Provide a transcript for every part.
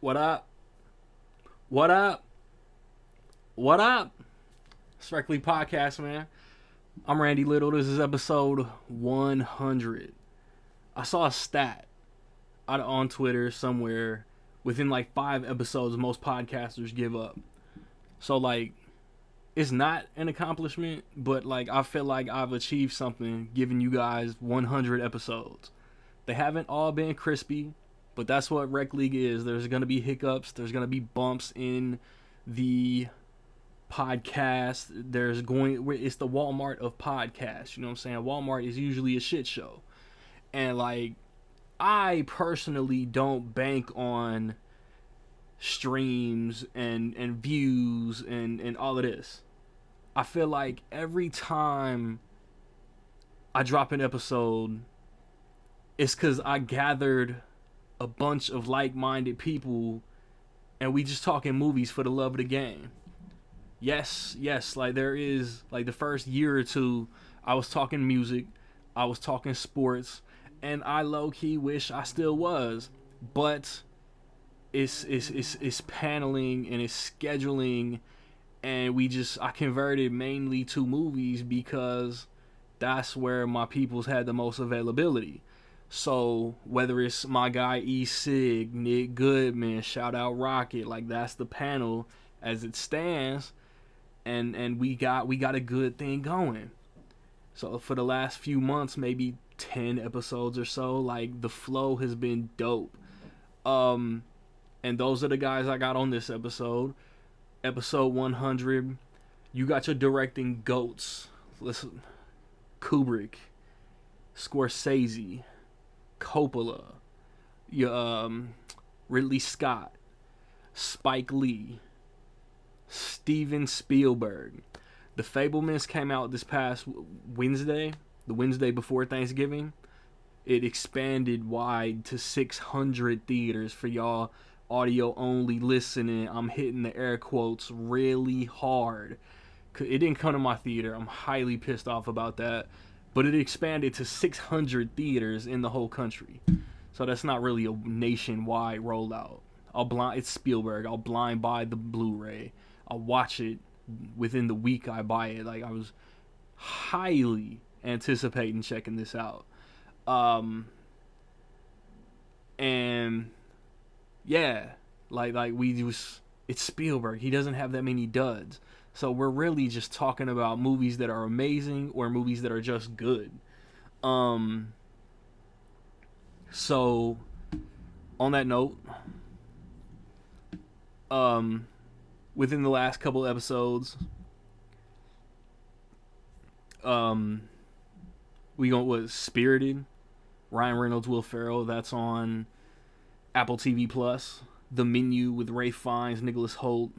What up? What up? What up? Strictly Podcast, man. I'm Randy Little. This is episode 100. I saw a stat on Twitter somewhere. Within like 5 episodes, most podcasters give up. So, like, it's not an accomplishment, but like, I feel like I've achieved something giving you guys 100 episodes. They haven't all been crispy, but that's what Rec League is. There's going to be hiccups. There's going to be bumps in the podcast. It's the Walmart of podcasts. You know what I'm saying? Walmart is usually a shit show. And like, I personally don't bank on streams and views and all of this. I feel like every time I drop an episode, it's because I gathered a bunch of like-minded people and we just talking movies for the love of the game. Yes, like there is, like the first year or two, I was talking music, I was talking sports, and I low-key wish I still was, but it's paneling and it's scheduling, and I converted mainly to movies because that's where my peoples had the most availability. So whether it's my guy E Sig, Nick Goodman, shout out Rocket, like that's the panel as it stands, and we got a good thing going. So for the last few months, maybe 10 episodes or so, like the flow has been dope. And those are the guys I got on this episode. Episode 100. You got your directing goats. Listen, Kubrick, Scorsese, Coppola, Ridley Scott, Spike Lee, Steven Spielberg. The Fabelmans came out this past Wednesday, the Wednesday before Thanksgiving. It expanded wide to 600 theaters. For y'all audio only listening, I'm hitting the air quotes really hard. It didn't come to my theater. I'm highly pissed off about that. But it expanded to 600 theaters in the whole country. So that's not really a nationwide rollout. It's Spielberg. I'll blind buy the Blu-ray. I'll watch it within the week I buy it. Like, I was highly anticipating checking this out. And yeah, it's Spielberg. He doesn't have that many duds. So we're really just talking about movies that are amazing or movies that are just good. So on that note, within the last couple episodes, Spirited, Ryan Reynolds, Will Ferrell, that's on Apple TV Plus. The Menu with Ralph Fiennes, Nicholas Hoult,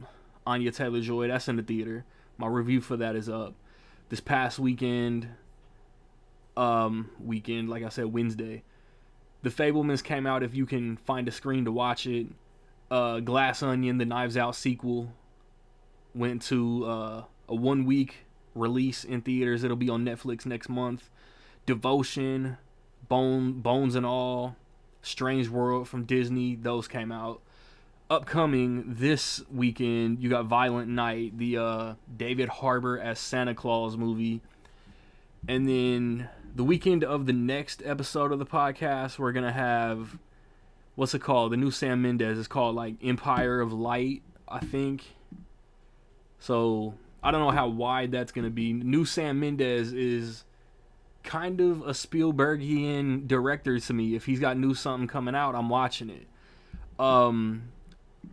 Anya Taylor-Joy, that's in the theater. My review for that is up. This past weekend, like I said, Wednesday, The Fabelmans came out if you can find a screen to watch it. Glass Onion, the Knives Out sequel, went to a 1-week release in theaters. It'll be on Netflix next month. Devotion, Bones and All, Strange World from Disney, those came out. Upcoming this weekend, you got Violent Night, the David Harbour as Santa Claus movie. And then the weekend of the next episode of the podcast, we're going to have, what's it called? The new Sam Mendes is called like Empire of Light, I think. So I don't know how wide that's going to be. New Sam Mendes is kind of a Spielbergian director to me. If he's got new something coming out, I'm watching it.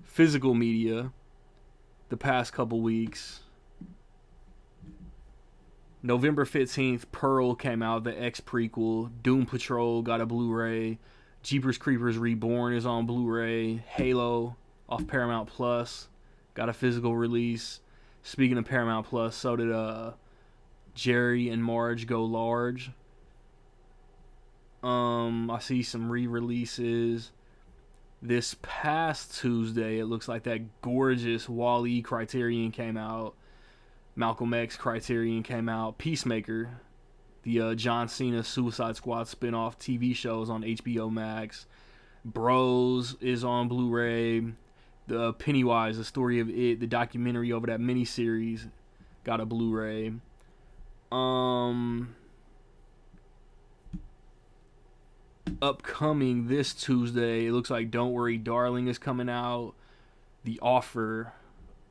Physical media, the past couple weeks. November 15th, Pearl came out, the X prequel. Doom Patrol got a Blu-ray. Jeepers Creepers Reborn is on Blu-ray. Halo off Paramount Plus got a physical release. Speaking of Paramount Plus, so did Jerry and Marge Go Large. I see some re-releases. This past Tuesday, it looks like that gorgeous Wall-E Criterion came out. Malcolm X Criterion came out. Peacemaker, the John Cena Suicide Squad spinoff TV shows on HBO Max. Bros is on Blu-ray. The Pennywise, the story of it, the documentary over that miniseries, got a Blu-ray. Um, Upcoming this Tuesday, it looks like Don't Worry Darling is coming out. The Offer,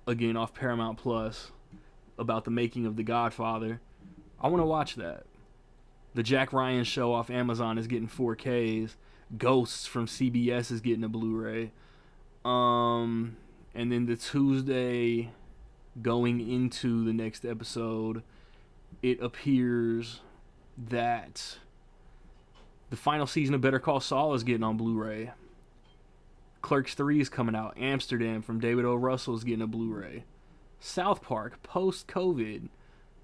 again off Paramount Plus, about the making of The Godfather. I want to watch that. The Jack Ryan show off Amazon is getting 4Ks. Ghosts from CBS is getting a Blu-ray. And then the Tuesday going into the next episode, it appears that the final season of Better Call Saul is getting on Blu-ray. Clerks 3 is coming out. Amsterdam from David O. Russell is getting a Blu-ray. South Park, post-COVID,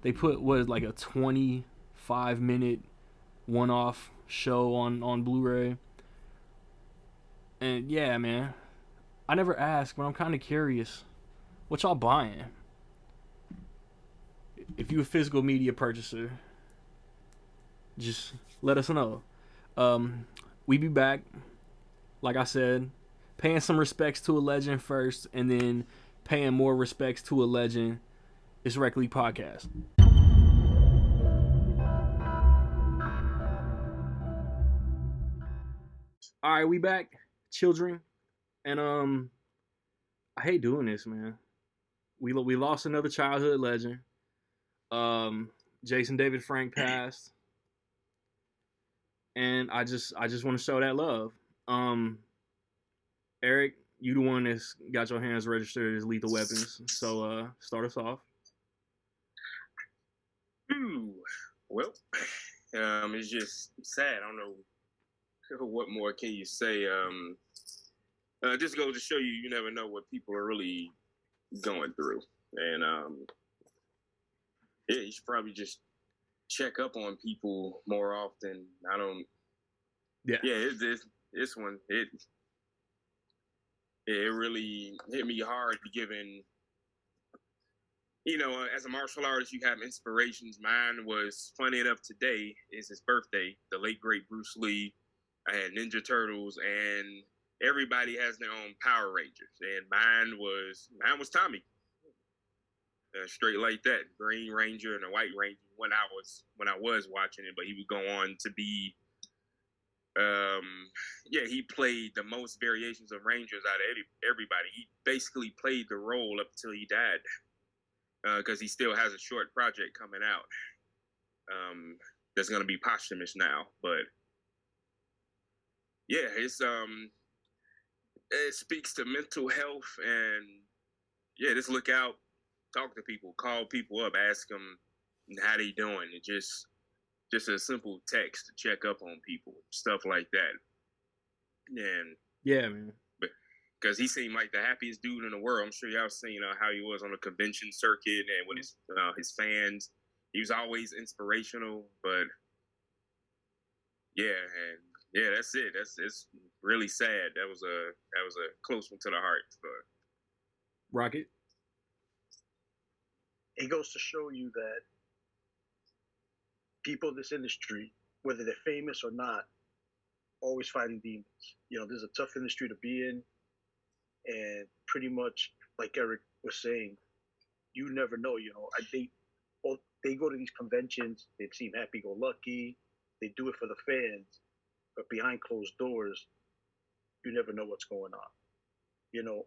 they put, like a 25-minute one-off show on Blu-ray. And yeah, man, I never asked, but I'm kind of curious. What y'all buying? If you a physical media purchaser, just let us know. We be back, like I said, paying some respects to a legend first, and then paying more respects to a legend. It's Rec League Podcast. All right, we back, children, and I hate doing this, man. We lost another childhood legend. Jason David Frank passed, and I just want to show that love. Eric, you the one that's got your hands registered as Lethal Weapons, so start us off. Well, it's just sad. I don't know what more can you say. Just goes to show you, you never know what people are really going through, and yeah, you should probably just check up on people more often. I don't. Yeah. Yeah, this one it really hit me hard, given, you know, as a martial artist, you have inspirations. Mine was, funny enough, today is his birthday. The late great Bruce Lee. I had Ninja Turtles, and everybody has their own Power Rangers, and mine was Tommy. Straight like that, Green Ranger and a White Ranger. When I was watching it, but he would go on to be, he played the most variations of Rangers out of everybody. He basically played the role up until he died, because he still has a short project coming out. That's going to be posthumous now, but yeah, it speaks to mental health, and yeah, just look out, talk to people, call people up, ask them how they doing. It just a simple text to check up on people, stuff like that. And yeah, man, because he seemed like the happiest dude in the world. I'm sure y'all seen how he was on the convention circuit and with his fans. He was always inspirational, but yeah, and yeah, that's it. It's really sad. That was a close one to the heart. But Rocket. It goes to show you that people in this industry, whether they're famous or not, always fighting demons. You know, this is a tough industry to be in, and pretty much like Eric was saying, you never know. You know, they go to these conventions, they seem happy-go-lucky, they do it for the fans, but behind closed doors, you never know what's going on. You know,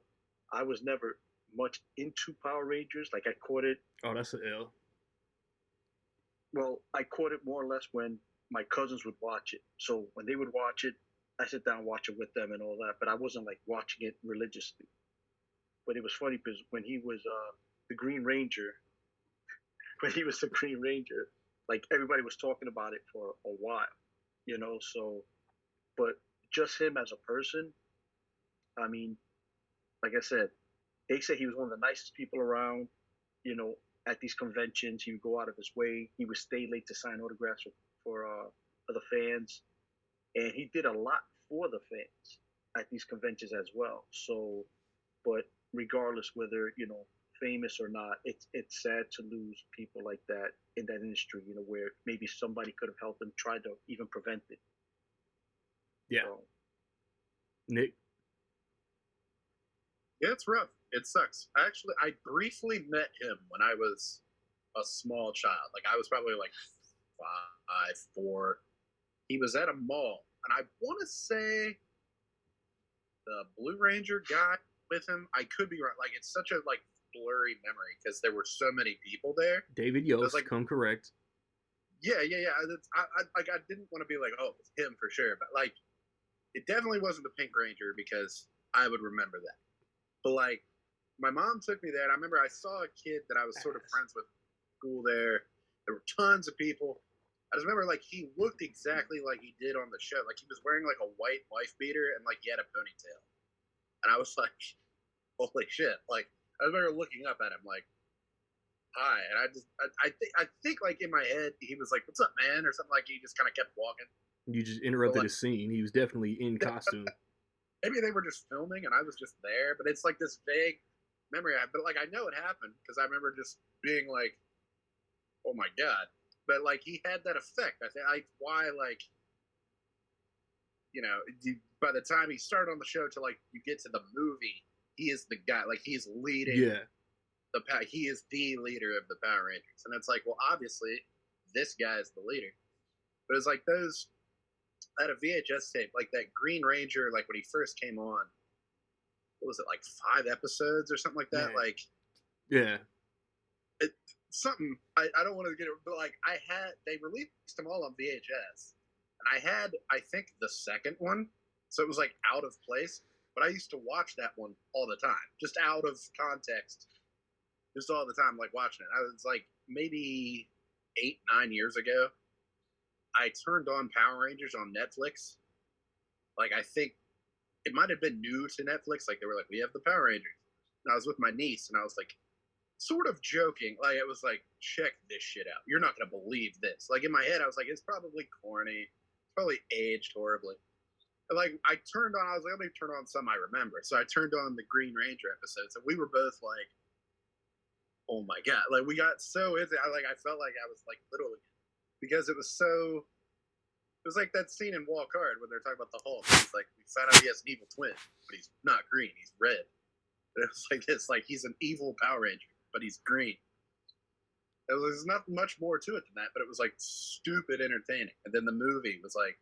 I was never much into Power Rangers. Like, I caught it. Oh, that's an L. Well, I caught it more or less when my cousins would watch it. So when they would watch it, I sit down and watch it with them and all that. But I wasn't like watching it religiously. But it was funny because when he was the Green Ranger, like everybody was talking about it for a while, you know. So, but just him as a person, I mean, like I said, they say he was one of the nicest people around. You know, at these conventions, he would go out of his way. He would stay late to sign autographs for the fans, and he did a lot for the fans at these conventions as well. So, but regardless whether, you know, famous or not, it's sad to lose people like that in that industry. You know, where maybe somebody could have helped them, tried to even prevent it. Yeah. So, Nick. Yeah, it's rough. It sucks. Actually, I briefly met him when I was a small child. Like I was probably like 5, 4. He was at a mall, and I want to say the Blue Ranger guy with him. I could be right. Like it's such a like blurry memory because there were so many people there. David Yost, like, come correct. Yeah. I didn't want to be like, oh, it's him for sure, but like, it definitely wasn't the Pink Ranger because I would remember that. But like, my mom took me there, and I remember I saw a kid that I was sort of friends with at school there. There were tons of people. I just remember like he looked exactly like he did on the show. Like he was wearing like a white wife beater and like he had a ponytail. And I was like, holy shit. Like I remember looking up at him like, hi. And I think like in my head he was like, what's up, man? Or something, like he just kind of kept walking. You just interrupted the scene. He was definitely in costume. Maybe they were just filming and I was just there, but it's like this vague memory. But like I know it happened because I remember just being like, oh my god. But like he had that effect. I think why like, you know, by the time he started on the show to like you get to the movie, he is the guy. Like he's leading. Yeah. He is the leader of the Power Rangers, and it's like, well, obviously, this guy is the leader. But it's like those. I had a VHS tape, like that Green Ranger, like when he first came on. What was it, like 5 episodes or something like that? Yeah. Like, yeah. Something I don't want to get it, but like they released them all on VHS, and I had think the second one, so it was like out of place. But I used to watch that one all the time, just out of context, just all the time, like watching it. I was like maybe 8, 9 years ago. I turned on Power Rangers on Netflix. Like I think it might have been new to Netflix. Like they were like, we have the Power Rangers, and I was with my niece, and I was like. Sort of joking, like it was like, check this shit out. You're not gonna believe this. Like in my head, I was like, it's probably corny. It's probably aged horribly. And like I turned on, I was like, let me turn on some I remember. So I turned on the Green Ranger episodes, and we were both like, oh my god! Like we got so into. I felt like I was like little again because it was so. It was like that scene in Walk Hard when they're talking about the Hulk. It's like we found out he has an evil twin, but he's not green. He's red. And it was like this, like he's an evil Power Ranger. But he's green. There's not much more to it than that, but it was like stupid entertaining. And then the movie was like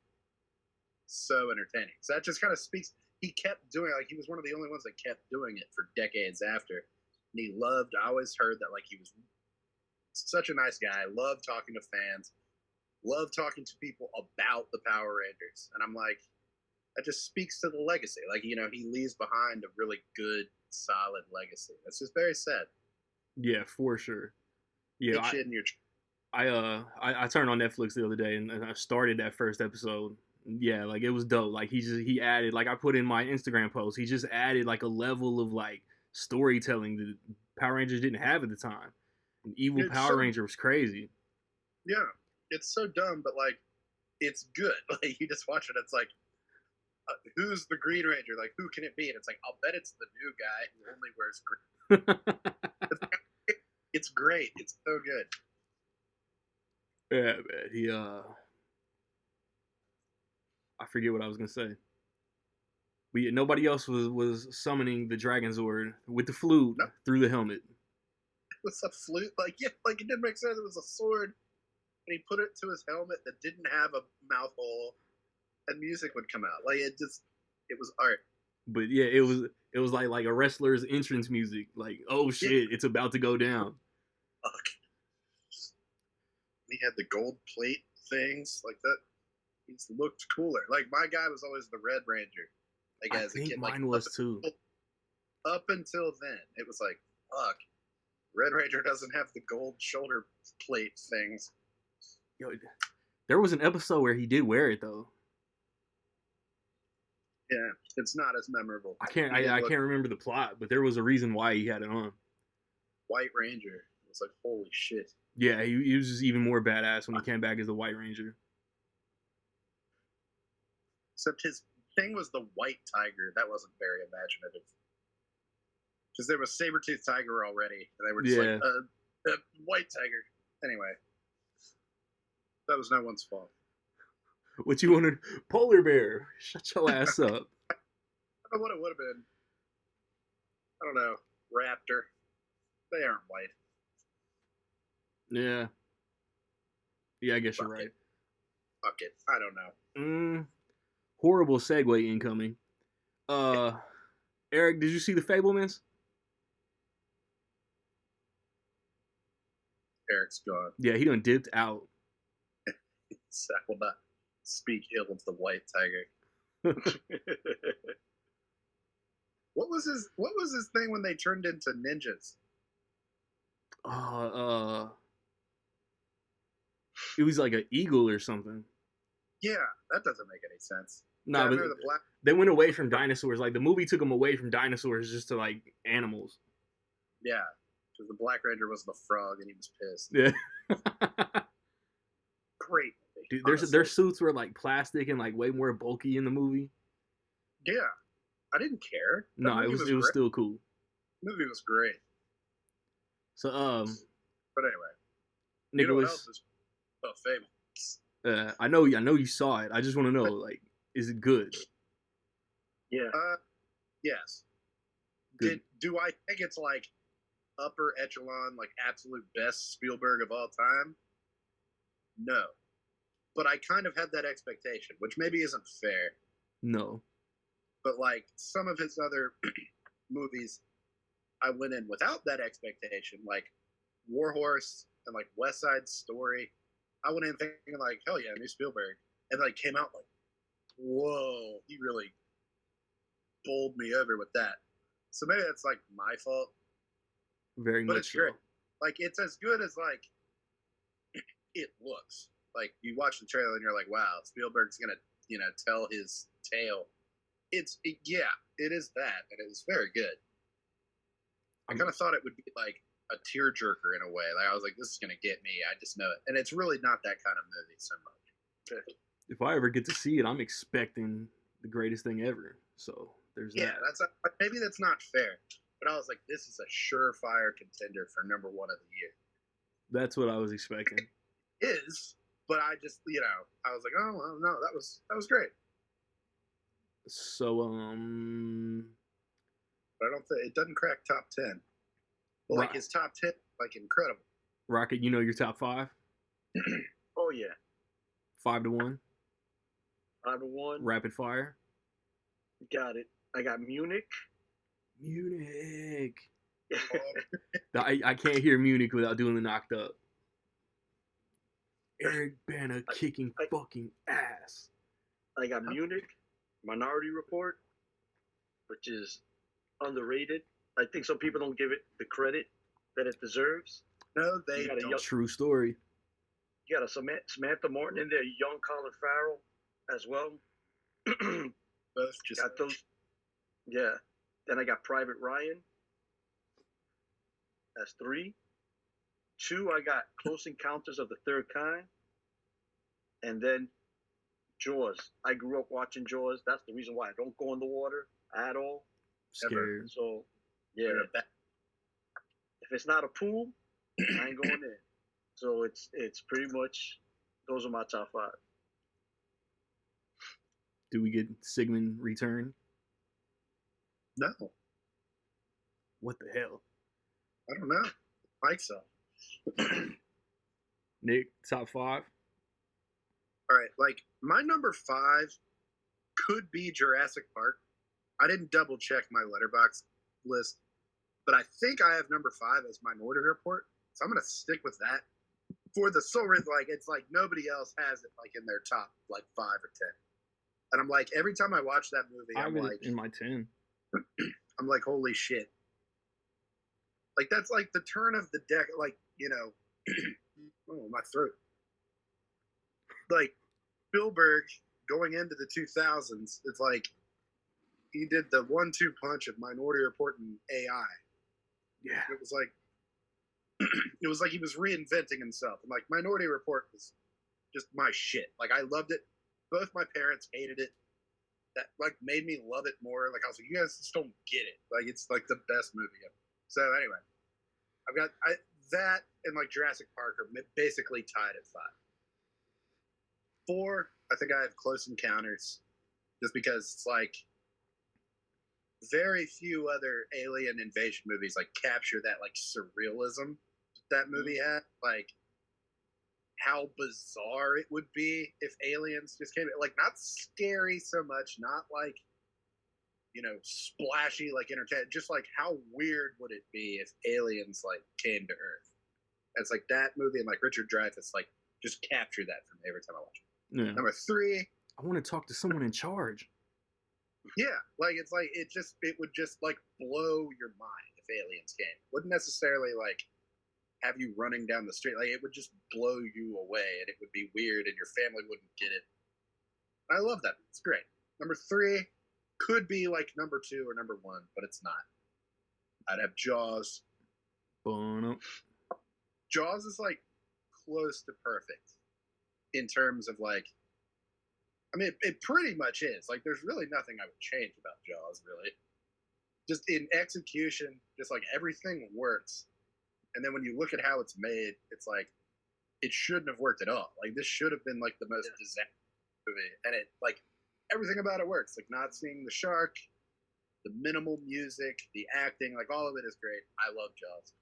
so entertaining. So that just kind of speaks. He kept doing it. Like he was one of the only ones that kept doing it for decades after. And he loved. I always heard that like he was such a nice guy. Loved talking to fans. Loved talking to people about the Power Rangers. And I'm like, that just speaks to the legacy. Like, you know, he leaves behind a really good, solid legacy. That's just very sad. Yeah, for sure. Yeah, I turned on Netflix the other day and I started that first episode. Yeah, like it was dope. Like he added, like I put in my Instagram post, he just added like a level of like storytelling that Power Rangers didn't have at the time. An evil Power Ranger was crazy. Yeah, it's so dumb, but like it's good. Like you just watch it, it's like, who's the Green Ranger? Like who can it be? And it's like, I'll bet it's the new guy who only wears green. It's great. It's so good. Yeah, man. I forget what I was gonna say. Nobody else was summoning the Dragon Zord with the flute through the helmet. It was a flute, like yeah, like it didn't make sense. It was a sword, and he put it to his helmet that didn't have a mouth hole, and music would come out. Like it was art. But yeah, it was like a wrestler's entrance music. Like, oh shit, it's about to go down. He had the gold plate things like that. He looked cooler. Like my guy was always the Red Ranger. Like as a kid, mine was too. Up until then, it was like, fuck, Red Ranger doesn't have the gold shoulder plate things. Yo, there was an episode where he did wear it though. Yeah, it's not as memorable. I can't remember the plot, but there was a reason why he had it on. White Ranger. It was like, holy shit. Yeah, he was just even more badass when he came back as the White Ranger. Except his thing was the White Tiger. That wasn't very imaginative. Because there was Saber-Tooth Tiger already, and they were just like, White Tiger. Anyway. That was no one's fault. What you wanted? Polar bear. Shut your ass up. what it would have been. I don't know. Raptor. They aren't white. Yeah. Yeah, I guess you're Fuck right. it. Fuck it. I don't know. Horrible segue incoming. Eric, did you see The Fablemans? Eric's gone. Yeah, he done dipped out. So I will not speak ill of the white tiger. What was his thing when they turned into ninjas? It was like an eagle or something. Yeah, that doesn't make any sense. No, Yeah, I but remember the black. they went away from dinosaurs. Like the movie took them away from dinosaurs just to like animals. Yeah, because the Black Ranger was the frog and he was pissed. Yeah. Great movie. Dude, their suits were like plastic and like way more bulky in the movie. Yeah, I didn't care. That No, it movie was great. still cool. The movie was great. So But anyway, Nicholas, you know what else is famous? I know you saw it. I just want to know, like, is it good? Yeah. Yes. Good. Do I think it's like upper echelon, like absolute best Spielberg of all time? No. But I kind of had that expectation, which maybe isn't fair. No. But like some of his other movies, I went in without that expectation, like Warhorse and like West Side Story. I went in thinking like, hell yeah, new Spielberg, and like came out like, whoa, he really bowled me over with that. So maybe that's like my fault, Very but much it's so. great. Like it's as good as like it looks. Like you watch the trailer and you're like, wow, Spielberg's gonna tell his tale. Yeah, it is that, and it is very good. I kind of thought it would be like a tearjerker in a way. Like I was like, this is gonna get me. I just know it, and it's really not that kind of movie so much. If I ever get to see it, I'm expecting the greatest thing ever. So there's Yeah, that. maybe that's not fair, but I was like, this is a surefire contender for #1 of the year. That's what I was expecting. Is, but I just I was like, oh well, no, that was great. So But I don't think it doesn't crack top 10. But like Right. his top 10, like incredible. Rocket, you know your top 5? Oh yeah. 5-1. 5-1. Rapid fire. Got it. I got Munich. Munich. Oh, I can't hear Munich without doing the knocked up. Eric Bana kicking fucking ass. I got Munich, Minority Report, which is underrated. I think some people don't give it the credit that it deserves. no, they You got a don't. young- True story. You got a Samantha Morton in there, young Colin Farrell as well. Both just Got those. Yeah. Then I got Private Ryan. That's 3. 2, I got Close Encounters of the Third Kind. And then Jaws. I grew up watching Jaws. That's the reason why I don't go in the water at all. Scared. So, yeah. they're a bad- If it's not a pool, I ain't going in. So it's pretty much, those are my top 5. Do we get Sigmund return? No, What the hell? I don't know. Like so. Nick, top 5? All right, like my number 5 could be Jurassic Park. I didn't double check my letterbox list, but I think I have number 5 as Minority Report. So I'm gonna stick with that for the sole reason, like it's like nobody else has it like in their top like 5 or 10. And I'm like, every time I watch that movie, I I'm have it like, in my 10. I'm like, holy shit. Like that's like the turn of the deck, like, oh my throat. Like Spielberg going into the 2000s, it's like he did the 1-2 punch of Minority Report and AI. Yeah. It was like it was like he was reinventing himself. And like Minority Report was just my shit. Like I loved it. Both my parents hated it. That like made me love it more. Like I was like, you guys just don't get it. Like it's like the best movie ever. So anyway, I've got that and like Jurassic Park are basically tied at 5. 4, I think I have Close Encounters, just because it's like very few other alien invasion movies like capture that like surrealism that movie had. Like how bizarre it would be if aliens just came. Like not scary so much, not like splashy like entertainment. Just like how weird would it be if aliens like came to Earth? And it's like that movie and like Richard Dreyfuss like just capture that for me every time I watch it. Yeah. Number 3. I want to talk to someone in charge. Yeah, like it's like it would just like blow your mind if aliens came. Wouldn't necessarily like have you running down the street. Like it would just blow you away, and it would be weird, and your family wouldn't get it. I love that. It's great. Number 3 could be like number 2 or number 1, but it's not. I'd have Jaws. Bono. Jaws is like close to perfect in terms of like. I mean, it pretty much is. Like, there's really nothing I would change about Jaws, really. Just in execution, just like everything works. And then when you look at how it's made, it's like it shouldn't have worked at all. Like this should have been like the most disaster movie, and it like everything about it works. Like not seeing the shark, the minimal music, the acting, like all of it is great. I love Jaws.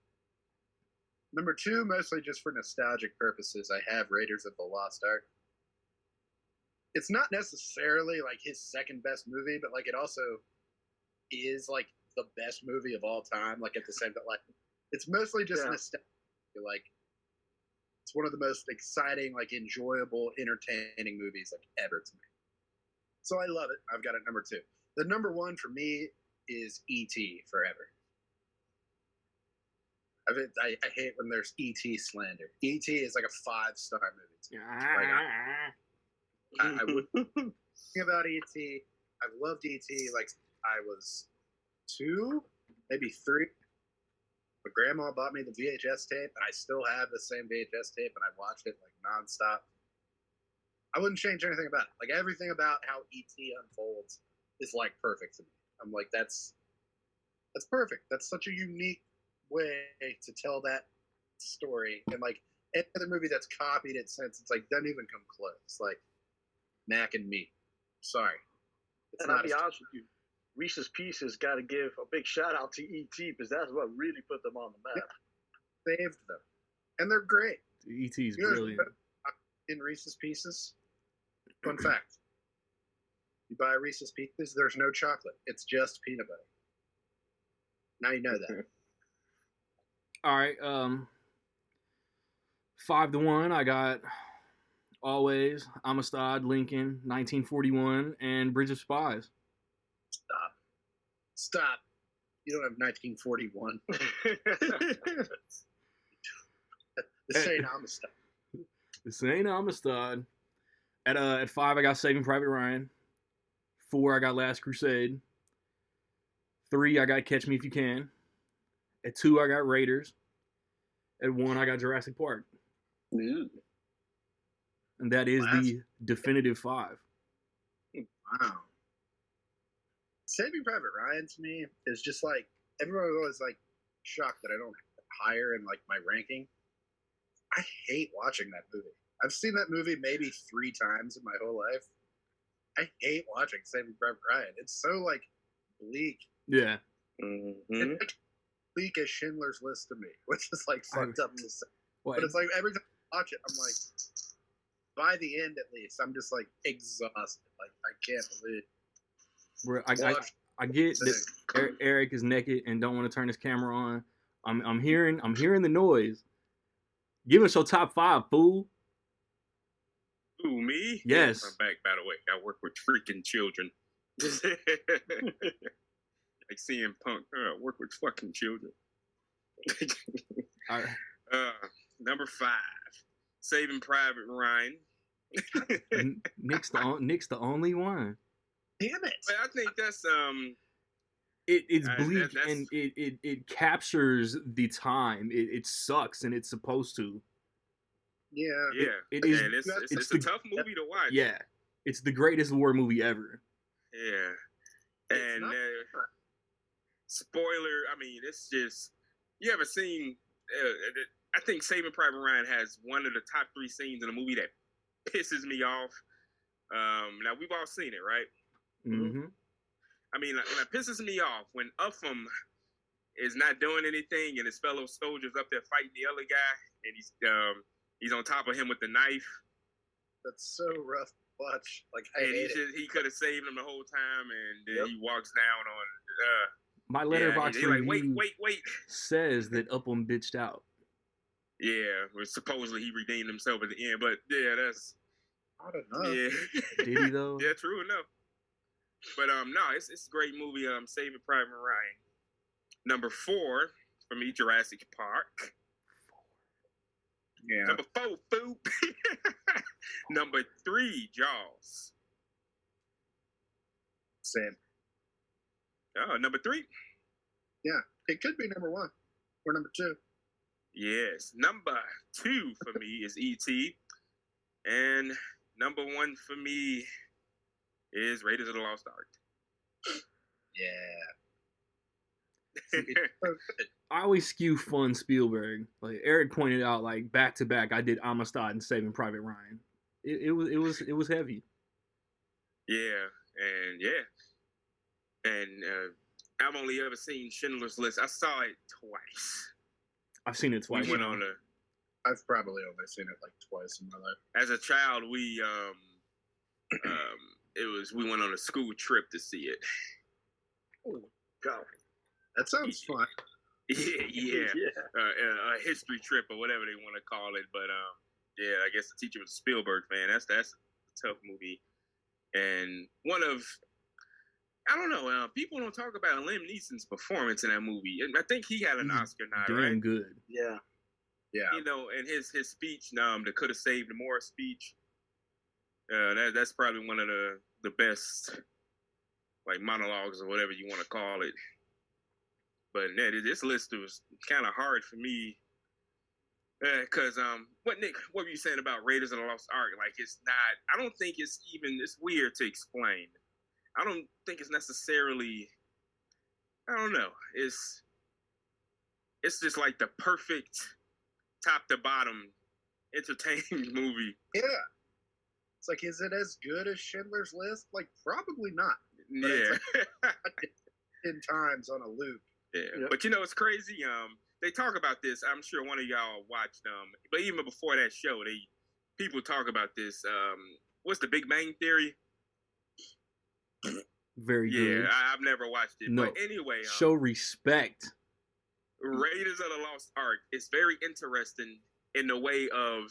Number 2, mostly just for nostalgic purposes, I have Raiders of the Lost Ark. It's not necessarily like his second best movie, but like it also is like the best movie of all time. Like at the same time, like it's mostly just nostalgia. Like it's one of the most exciting, like enjoyable, entertaining movies like ever to me. So I love it. I've got it number 2. The number 1 for me is E.T. Forever. I hate when there's E.T. slander. E.T. is like a 5-star movie. Like, I would think about E.T. I've loved E.T. like I was 2, maybe 3. My grandma bought me the VHS tape, and I still have the same VHS tape, and I watched it like nonstop. I wouldn't change anything about it. Like everything about how E.T. unfolds is like perfect to me. I'm like, that's perfect. That's such a unique way to tell that story, and like any other movie that's copied it since, it's like doesn't even come close. Like Mac and Me. Sorry. And I'll be honest with you, Reese's Pieces got to give a big shout out to E.T. because that's what really put them on the map. Yeah, saved them. And they're great. E.T.'s brilliant. In Reese's Pieces, fun fact, you buy Reese's Pieces, there's no chocolate. It's just peanut butter. Now you know that. All right. 5-1, I got Always, Amistad, Lincoln, 1941, and Bridge of Spies. Stop. You don't have 1941. This ain't Amistad. This ain't Amistad. At 5, I got Saving Private Ryan. 4, I got Last Crusade. 3, I got Catch Me If You Can. At 2, I got Raiders. At 1, I got Jurassic Park. Ooh. And that is the definitive 5. Wow. Saving Private Ryan to me is just like, everyone was always like shocked that I don't have it higher in like my ranking. I hate watching that movie. I've seen that movie maybe 3 times in my whole life. I hate watching Saving Private Ryan. It's so like bleak. Yeah. Mm-hmm. It's like bleak as Schindler's List to me, which is like fucked up to say. Well, But it's like every time I watch it, I'm like, by the end at least, I'm just like exhausted. Like I can't believe. I get that Eric is naked and don't want to turn his camera on. I'm hearing the noise. Give us your top 5, fool. Ooh, me? Yes. I'm back, by the way. I work with freaking children. Like CM Punk. Work with fucking children. Number 5, Saving Private Ryan. Nick's the only one. Damn it! But I think that's It's bleak and it captures the time. It sucks and it's supposed to. Yeah. Yeah. It is. And it's a tough movie to watch. Yeah. It's the greatest war movie ever. Yeah. And spoiler, I mean, it's just, you ever seen, I think Saving Private Ryan has one of the top 3 scenes in a movie that pisses me off. Now, we've all seen it, right? Mm-hmm. I mean, it pisses me off when Upham is not doing anything and his fellow soldiers up there fighting the other guy, and he's on top of him with the knife. That's so rough to watch. Like, I And hate it. he could have saved him the whole time, and then he walks down on. My letterbox he's like, review wait. says that Upham bitched out. Yeah, well, supposedly he redeemed himself at the end, but yeah, that's. I don't know. Yeah. Did he though? Yeah, true enough. But no, it's a great movie. Saving Private Ryan. Number 4 for me, Jurassic Park. Yeah. Number 4, Food. Number 3, Jaws. Same. Oh, number 3. Yeah, it could be number 1 or number 2. Yes, number 2 for me is E.T. And number 1 for me is Raiders of the Lost Ark. Yeah. I always skew fun Spielberg. Like Eric pointed out, like back to back, I did Amistad and Saving Private Ryan. It was heavy. Yeah, and I've only ever seen Schindler's List. I saw it twice. I've seen it twice. We went on I've probably only seen it like twice in my life. as a child. We we went on a school trip to see it. Oh, God. That sounds fun. Yeah. A history trip or whatever they want to call it. But yeah, I guess the teacher was a Spielberg fan. That's a tough movie. And I don't know. People don't talk about Liam Neeson's performance in that movie. And I think he had an Oscar nod, Damn right? good. Yeah. Yeah. You know, and his speech, the could have saved more speech. That's probably one of the best, like, monologues or whatever you want to call it. But this list was kind of hard for me. Because what were you saying about Raiders of the Lost Ark? Like, it's not. I don't think it's weird to explain. I don't think it's necessarily. I don't know. It's just like the perfect top to bottom entertaining movie. Yeah. It's like, is it as good as Schindler's List? Like, probably not. But Yeah. It's like 10 times on a loop. Yeah. Yep. But you know, it's crazy. They talk about this. I'm sure one of y'all watched but even before that show, people talk about this. What's the Big Bang Theory? Very good. Yeah, I've never watched it. No. But anyway, Show respect. Raiders of the Lost Ark is very interesting in the way of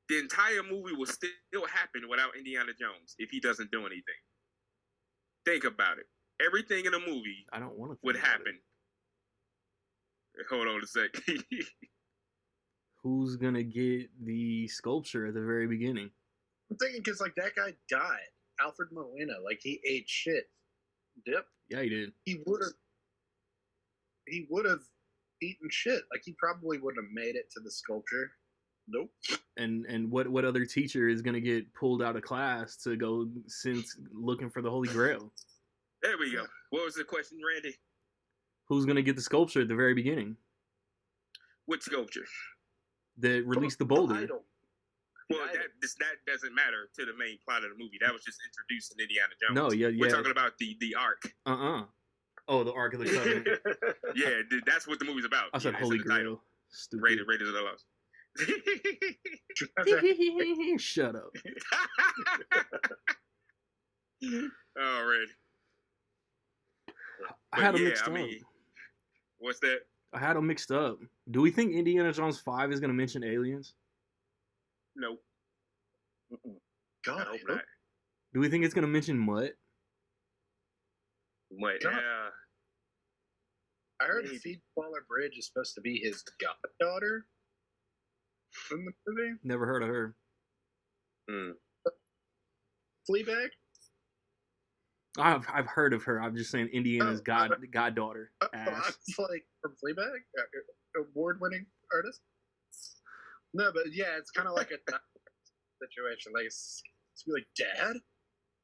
the entire movie will still happen without Indiana Jones if he doesn't do anything. Think about it. Everything in the movie I don't want to. would happen. Hold on a sec. Who's gonna get the sculpture at the very beginning? I'm thinking because, like, that guy died. Alfred Molina. Like, he ate shit. Yep. Yeah, he did. He would have eaten shit. Like, he probably wouldn't have made it to the sculpture. Nope. And what other teacher is gonna get pulled out of class to go looking for the Holy Grail? There we go. What was the question, Randy? Who's gonna get the sculpture at the very beginning Which sculpture? that released the boulder? Idol. Well, that doesn't matter to the main plot of the movie. That was just introducing Indiana Jones. No, yeah. We're talking about the Ark. Oh, the Ark of the Covenant. Yeah, that's what the movie's about. I said Yeah, Holy it's in the title. Grail. Stupid. Raiders of the Lost. Shut up. Alright. I had them yeah, mixed I up. mean, what's that? I had them mixed up. Do we think Indiana Jones 5 is gonna mention aliens? Nope. God, I hope not. Do we think it's gonna mention Mutt? But God. I heard the Feedballer Bridge is supposed to be his goddaughter from the movie. Never heard of her. Fleabag? I've heard of her. I'm just saying Indiana's goddaughter. I Ass. was like, from Fleabag? Award-winning artist? No, but yeah, it's kind of like a situation. Like, it's like, Dad?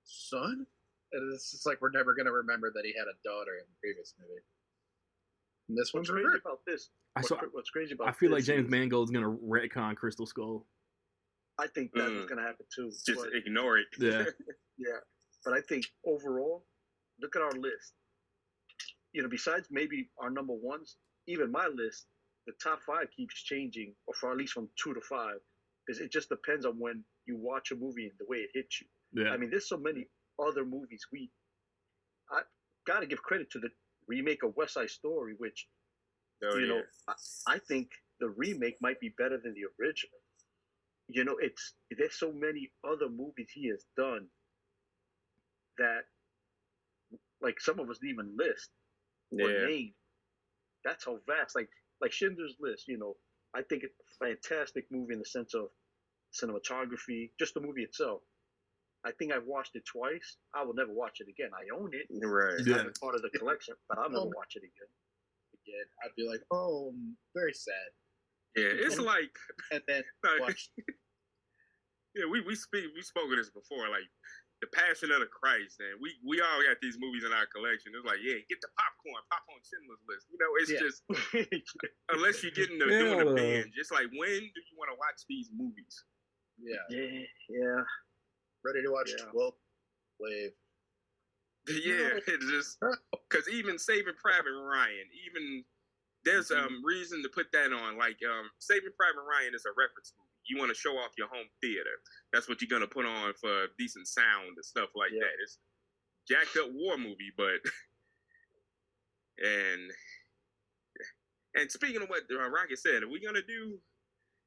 Son? And it's just like, we're never going to remember that he had a daughter in the previous movie. And this one's What's crazy reversed. about this? What's crazy about I feel like this James is, Mangold's gonna retcon Crystal Skull. I think that's what's going to happen too. just But, ignore it. Yeah. yeah, but I think overall, look at our list. Besides maybe our number ones, even my list, the top five keeps changing, or for at least from 2 to 5, because it just depends on when you watch a movie and the way it hits you. Yeah. I mean, there's so many other movies. I gotta give credit to the remake of West Side Story, which I think the remake might be better than the original. There's so many other movies he has done that, like, some of us didn't even list or name. That's how vast. Like Schindler's List. I think it's a fantastic movie in the sense of cinematography, just the movie itself. I think I've watched it twice. I will never watch it again. I own it. Right. It's part of the collection, but I'll never watch it again. I'd be like, oh, very sad. Yeah, it's like, and then watch. Yeah, we spoke of this before. Like, the Passion of the Christ, and we all got these movies in our collection. It's like, yeah, get the popcorn Schindler's List. It's just unless you're getting doing a binge. It's like, when do you want to watch these movies? Yeah. Ready to watch 12th Wave. Yeah, it's just because even Saving Private Ryan, even there's reason to put that on. Like, Saving Private Ryan is a reference movie. You want to show off your home theater. That's what you're gonna put on for decent sound and stuff like that. It's jacked up war movie, but and speaking of what Rocket said, are we gonna do?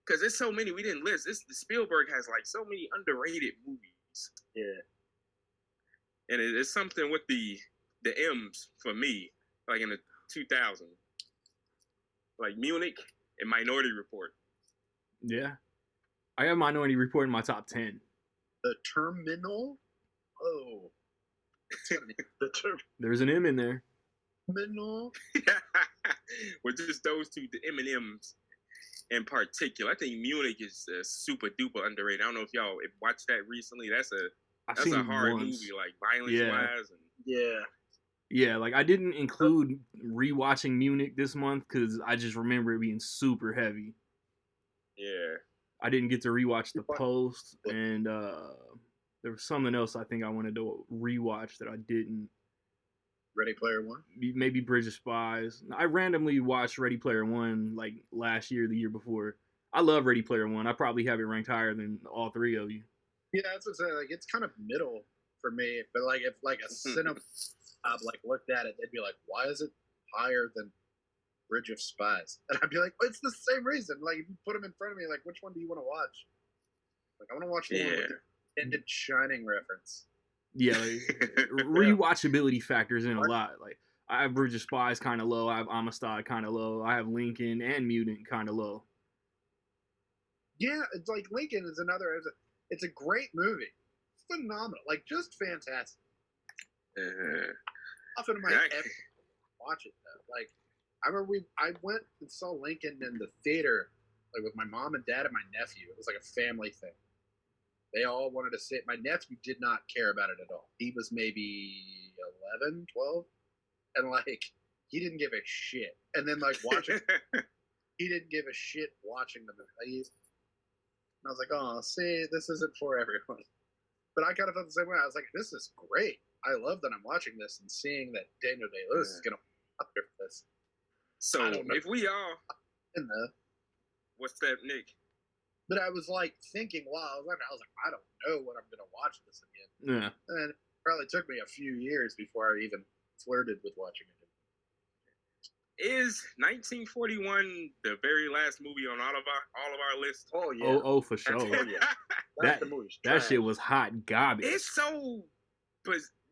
Because there's so many we didn't list. Spielberg has like so many underrated movies. Yeah. And it's something with the M's for me, like in the 2000s, like Munich and Minority Report. Yeah, I have Minority Report in my top 10. The Terminal. Oh, the term. There's an M in there. Terminal. With just those two, the M&Ms in particular. I think Munich is super duper underrated. I don't know if y'all watched that recently. That's a hard movie, like violence-wise. Yeah, like I didn't include rewatching Munich this month because I just remember it being super heavy. Yeah. I didn't get to rewatch The Post, and there was something else I think I wanted to rewatch that I didn't. Ready Player One? Maybe Bridge of Spies. I randomly watched Ready Player One like last year, the year before. I love Ready Player One. I probably have it ranked higher than all three of you. Yeah, that's what I'm saying. Like, it's kind of middle for me. But like, if like a cinema like looked at it, they'd be like, "Why is it higher than Bridge of Spies?" And I'd be like, well, "It's the same reason." Like, if you put them in front of me, like, which one do you want to watch? Like, I want to watch the one with the ended Shining reference. Yeah, like, rewatchability factors in a lot. Like, I have Bridge of Spies kind of low. I have Amistad kind of low. I have Lincoln and Mutant kind of low. Yeah, it's like Lincoln is another. It's a great movie. It's phenomenal. Like, just fantastic. Often in my ever watch it though. Like, I remember I went and saw Lincoln in the theater, like with my mom and dad and my nephew. It was like a family thing. They all wanted to see it. My nephew did not care about it at all. He was maybe 11, 12. And like, he didn't give a shit. And then like watching, he didn't give a shit watching the movie. And I was like, oh, see, this isn't for everyone. But I kind of felt the same way. I was like, this is great. I love that I'm watching this and seeing that Daniel Day-Lewis is going to up there for this. So if we all in the what's that, Nick? But I was like thinking while I was like, I don't know when I'm going to watch this again. Yeah. And it probably took me a few years before I even flirted with watching it. Is 1941 the very last movie on all of our lists? Oh yeah. Oh for sure. That shit was hot garbage. It's so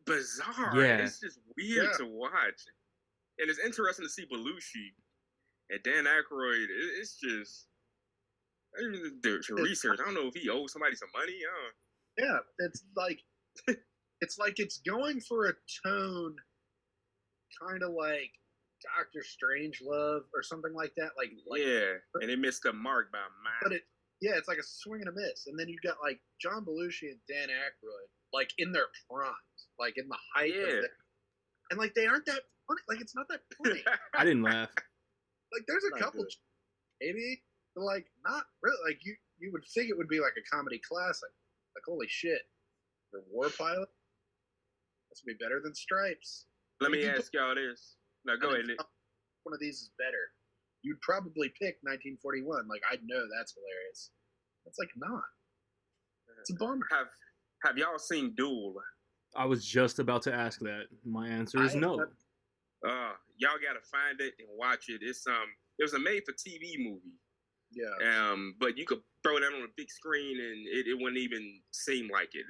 bizarre. Yeah. It's just weird to watch. And it's interesting to see Belushi and Dan Aykroyd. It's just the research. I don't know if he owes somebody some money. Yeah, it's like it's going for a tone, kind of like Doctor Strangelove or something like that. Like yeah, and it missed the mark by a mile. But it's like a swing and a miss. And then you've got like John Belushi and Dan Aykroyd, like in their primes, like in the height of it. And like they aren't that funny. Like it's not that funny. I didn't laugh. Like there's a couple, maybe, but like not really. Like you would think it would be like a comedy classic. Like holy shit, the War Pilot. This would be better than Stripes. Let If me you ask y'all this. No, go ahead, Nick. One of these is better. You'd probably pick 1941. Like, I know that's hilarious. It's like not. It's a bummer. Have y'all seen Duel? I was just about to ask that. My answer is no. Y'all gotta find it and watch it. It was a made for TV movie. Yeah. But you could throw that on a big screen and it wouldn't even seem like it.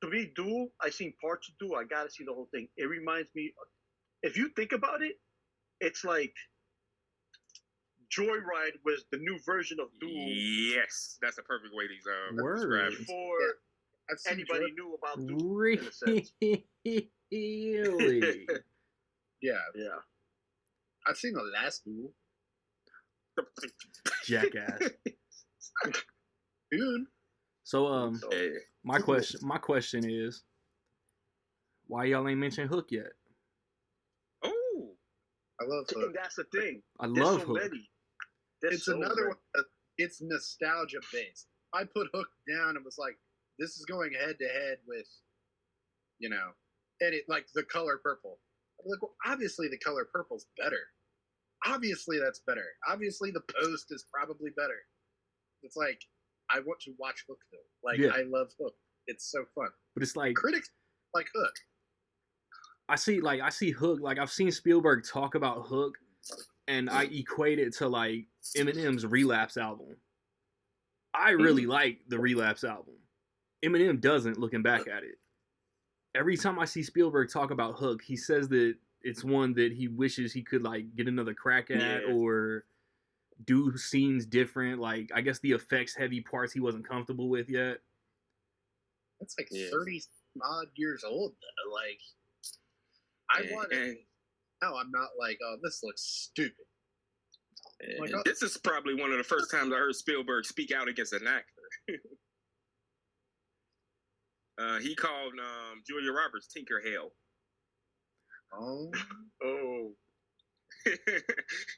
To me, Duel, I seen parts of Duel. I gotta see the whole thing. It reminds me, if you think about it, it's like Joyride was the new version of Duel. Yes, that's a perfect way to Word. describe it. Before anybody knew about Duel. Really? Yeah. Yeah. I've seen the last Duel. Jackass. Dude. So my question is, why y'all ain't mentioned Hook yet? Oh, I love Hook. That's the thing. I love Hook. Many. It's another one. It's nostalgia based. I put Hook down and was like, this is going head to head with, and it like the color purple. I'm like, well, obviously the color purple's better. Obviously that's better. Obviously the Post is probably better. It's like, I want to watch Hook though. Like, I love Hook. It's so fun. But it's like critics like Hook. I see Hook. Like, I've seen Spielberg talk about Hook, and I equate it to like Eminem's Relapse album. I really like the Relapse album. Eminem doesn't, looking back at it. Every time I see Spielberg talk about Hook, he says that it's one that he wishes he could like get another crack at or do scenes different. Like, I guess the effects heavy parts he wasn't comfortable with yet. That's like 30 odd years old though. Like, I want it. Now I'm not like, oh, this looks stupid. Like, this is probably one of the first times I heard Spielberg speak out against an actor. He called Julia Roberts Tinker Hell. Oh.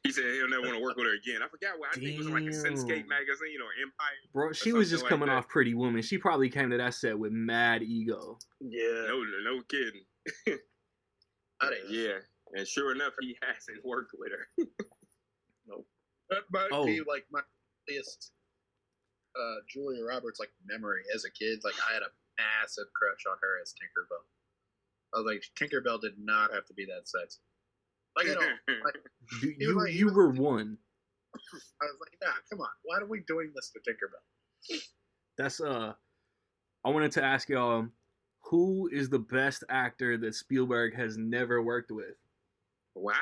He said he'll never want to work with her again. I forgot what. I think it was like a Cinescape magazine or Empire. Bro, she was just coming off Pretty Woman. She probably came to that set with mad ego. Yeah. No kidding. Yeah. And sure enough, he hasn't worked with her. Nope. That might be like my earliest Julia Roberts like memory as a kid. Like, I had a massive crush on her as Tinkerbell. I was like, Tinkerbell did not have to be that sexy. Like, like, you were one. I was like, nah, come on. Why are we doing this to Tinkerbell? That's I wanted to ask y'all, who is the best actor that Spielberg has never worked with? Wow.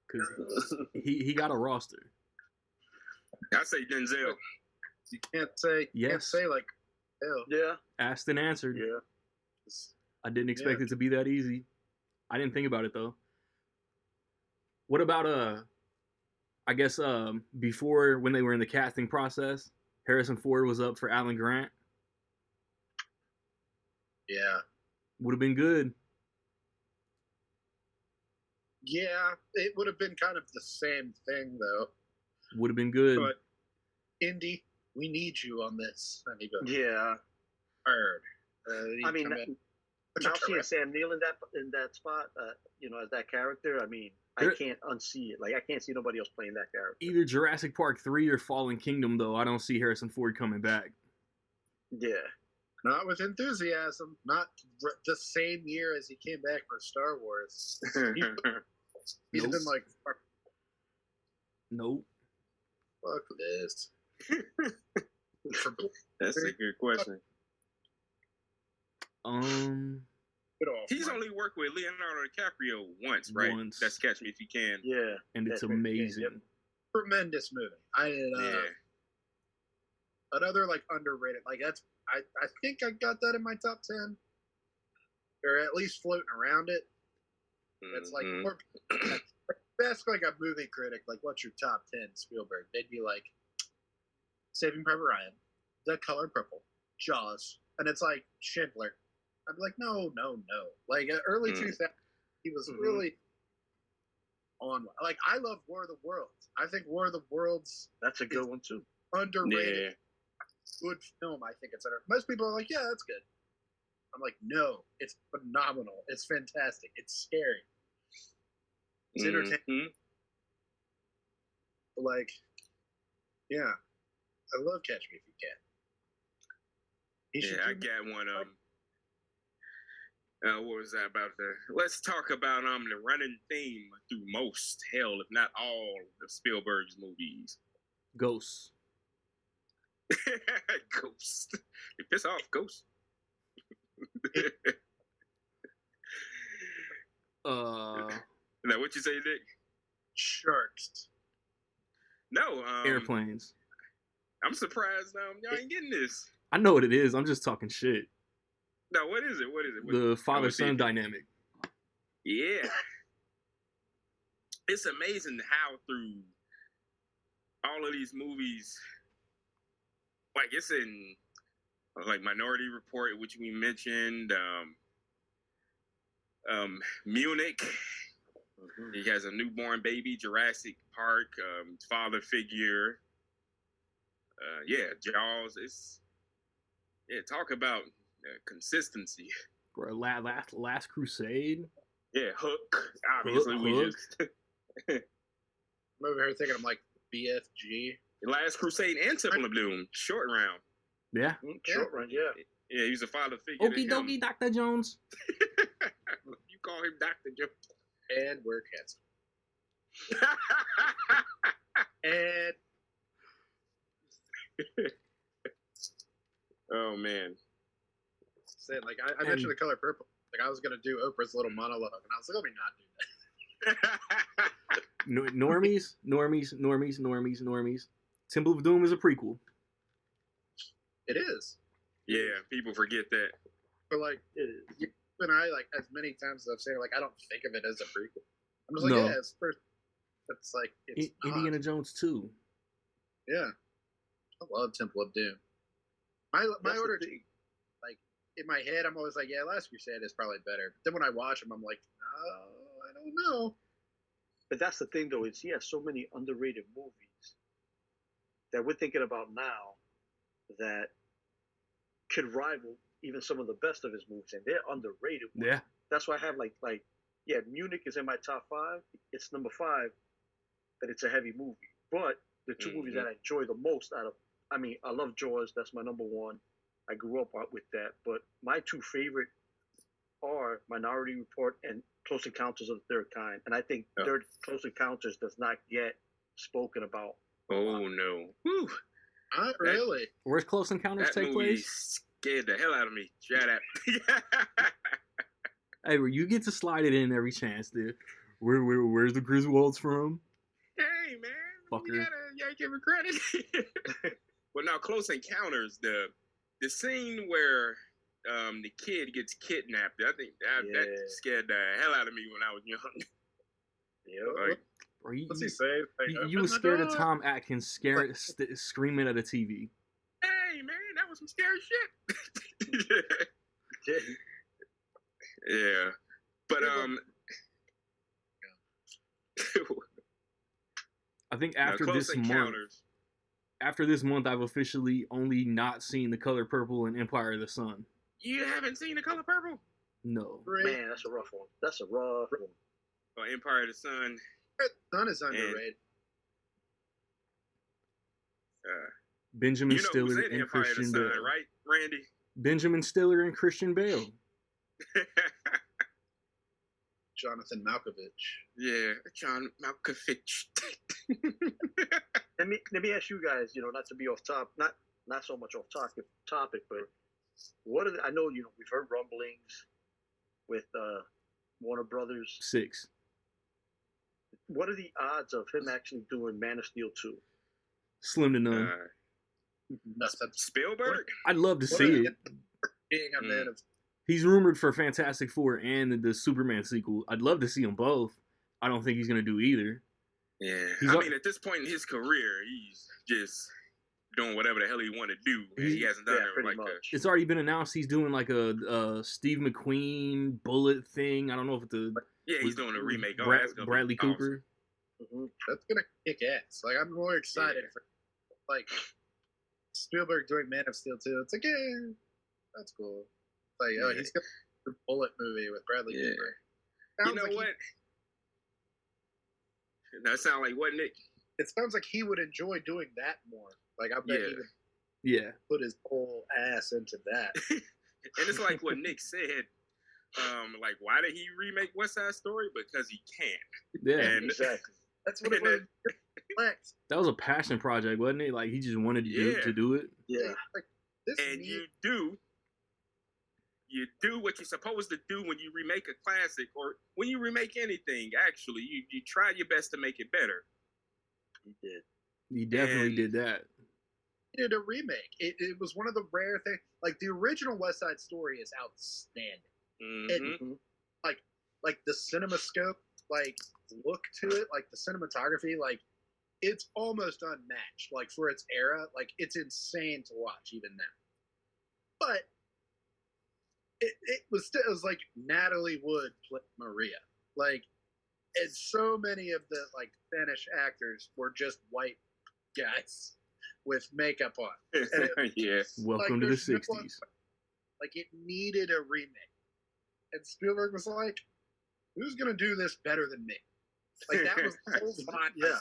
Because he got a roster. I say Denzel. You can't say like hell. Yeah. Asked and answered. Yeah. I didn't expect it to be that easy. I didn't think about it though. What about I guess before, when they were in the casting process, Harrison Ford was up for Alan Grant. Yeah. Would have been good. Yeah, it would have been kind of the same thing though. Would have been good. But Indy, we need you on this. And he goes, yeah. Heard. I mean, now seeing Sam Neill in that spot, as that character, I mean, I can't unsee it. Like, I can't see nobody else playing that character. Either Jurassic Park 3 or Fallen Kingdom, though, I don't see Harrison Ford coming back. Yeah. Not with enthusiasm. Not the same year as he came back for Star Wars. He'd have been like, nope. Fuck this. That's a good question. He's only worked with Leonardo DiCaprio once, right? That's Catch Me If You Can. Yeah. And it's amazing. Yep. Tremendous movie. Another like underrated. Like, that's I think I got that in my top 10. Or at least floating around it. It's like more ask like a movie critic, like, what's your top 10 Spielberg? They'd be like, Saving Private Ryan, The Color Purple, Jaws, and it's like Schindler. I'd be like, no. Like, early 2000s, he was really on. Like, I love War of the Worlds. I think War of the Worlds. That's a good one too. Underrated. good film, I think it's better. Most people are like, yeah, that's good. I'm like, no, it's phenomenal. It's fantastic. It's scary. It's entertaining. But like, yeah, I love Catch Me If You Can. Yeah, I got one. What was that about? Let's talk about the running theme through most, hell, if not all, of Spielberg's movies. Ghosts. Ghost. You piss off, Ghost. Now, what you say, Nick? Sharks. No. Airplanes. I'm surprised y'all ain't getting this. I know what it is. I'm just talking shit. No, what is it? What is it? The father-son dynamic. Yeah. It's amazing how through all of these movies, like it's in like Minority Report, which we mentioned, Munich. He has a newborn baby, Jurassic Park, father figure. Jaws. Talk about consistency. Bro, Last Crusade. Yeah, Hook. Obviously, Hook. we just. I'm over here thinking I'm like BFG. Last Crusade and Temple of Doom, short round. Yeah. Short run, yeah. Yeah, he's a father figure. Okie dokie, Dr. Jones. You call him Dr. Jones. And we're canceled. And oh man. Saying like I mentioned The Color Purple. Like I was gonna do Oprah's little monologue, and I was like, let me not do that. Normies. Temple of Doom is a prequel. It is. Yeah, people forget that. But like, you and I, like as many times as I've said, like I don't think of it as a prequel. I'm just like, No. yeah, it's first. It's like it's Indiana Jones 2. Yeah, I love Temple of Doom. My order, like in my head, I'm always like, yeah, Last Crusade is probably better. But then when I watch them, I'm like, no, I don't know. But that's the thing, though. Is he has so many underrated movies that we're thinking about now that could rival even some of the best of his movies, and they're underrated ones. Yeah. That's why I have Munich is in my top 5. It's number 5, but it's a heavy movie. But the two movies that I enjoy the most I love Jaws. That's my number 1. I grew up with that. But my 2 favorite are Minority Report and Close Encounters of the Third Kind. And I think Close Encounters does not get spoken about. Oh no. Whew. Not really. Where's Close Encounters take place? Scared the hell out of me. Shut up. Hey, you get to slide it in every chance, dude. Where's the Griswolds from? Hey man, Fucker. you gotta give her credit. Well, now Close Encounters, the scene where the kid gets kidnapped. I think that scared the hell out of me when I was young. Yeah. Like, What's he saying? You were scared of Tom Atkins screaming at a TV. hey man, that was some scary shit. Yeah, but I think after this month, I've officially only not seen The Color Purple and Empire of the Sun. You haven't seen The Color Purple? No. Man, that's a rough one. That's a rough one. Well, Empire of the Sun. Sun is underrated. Benjamin you know Stiller who's in and Empire Christian of the Sun, Bale. right, Randy? Benjamin Stiller and Christian Bale. Jonathan Malkovich. Yeah, John Malkovich. Let me ask you guys, not to be off top, not so much off topic, but I know we've heard rumblings with Warner Brothers. 6. What are the odds of him actually doing Man of Steel 2? Slim to none. That's Spielberg? I'd love to see it. Being a man of He's rumored for Fantastic Four and the Superman sequel. I'd love to see them both. I don't think he's going to do either. Yeah. I mean, at this point in his career, he's just doing whatever the hell he want to do. He hasn't done it like that. It's already been announced he's doing like a Steve McQueen Bullet thing. I don't know if it's he's doing a remake. Bradley Cooper. Awesome. That's gonna kick ass. Like I'm more excited for Spielberg doing Man of Steel too. It's like, yeah, that's cool. Like, oh, he's got the Bullet movie with Bradley Cooper. You know what? That sound like what, Nick? It sounds like he would enjoy doing that more. Like, I bet he would put his whole ass into that. And it's like what Nick said. Like, why did he remake West Side Story? Because he can. Yeah, and, exactly. That's what it was. That was a passion project, wasn't it? Like, he just wanted to do it. Yeah. Like, and you do what you're supposed to do when you remake a classic, or when you remake anything. Actually, you try your best to make it better. He did. He definitely did that. He did a remake. It was one of the rare things. Like, the original West Side Story is outstanding. Mm-hmm. Like the CinemaScope, like, look to it, like the cinematography, like, it's almost unmatched. Like, for its era, like, it's insane to watch even now. But it was like Natalie Wood played Maria. Like, and so many of the like Spanish actors were just white guys with makeup on. Welcome to the 60s. Like, it needed a remake. And Spielberg was like, who's going to do this better than me? Like, that was the whole vibe. Yeah.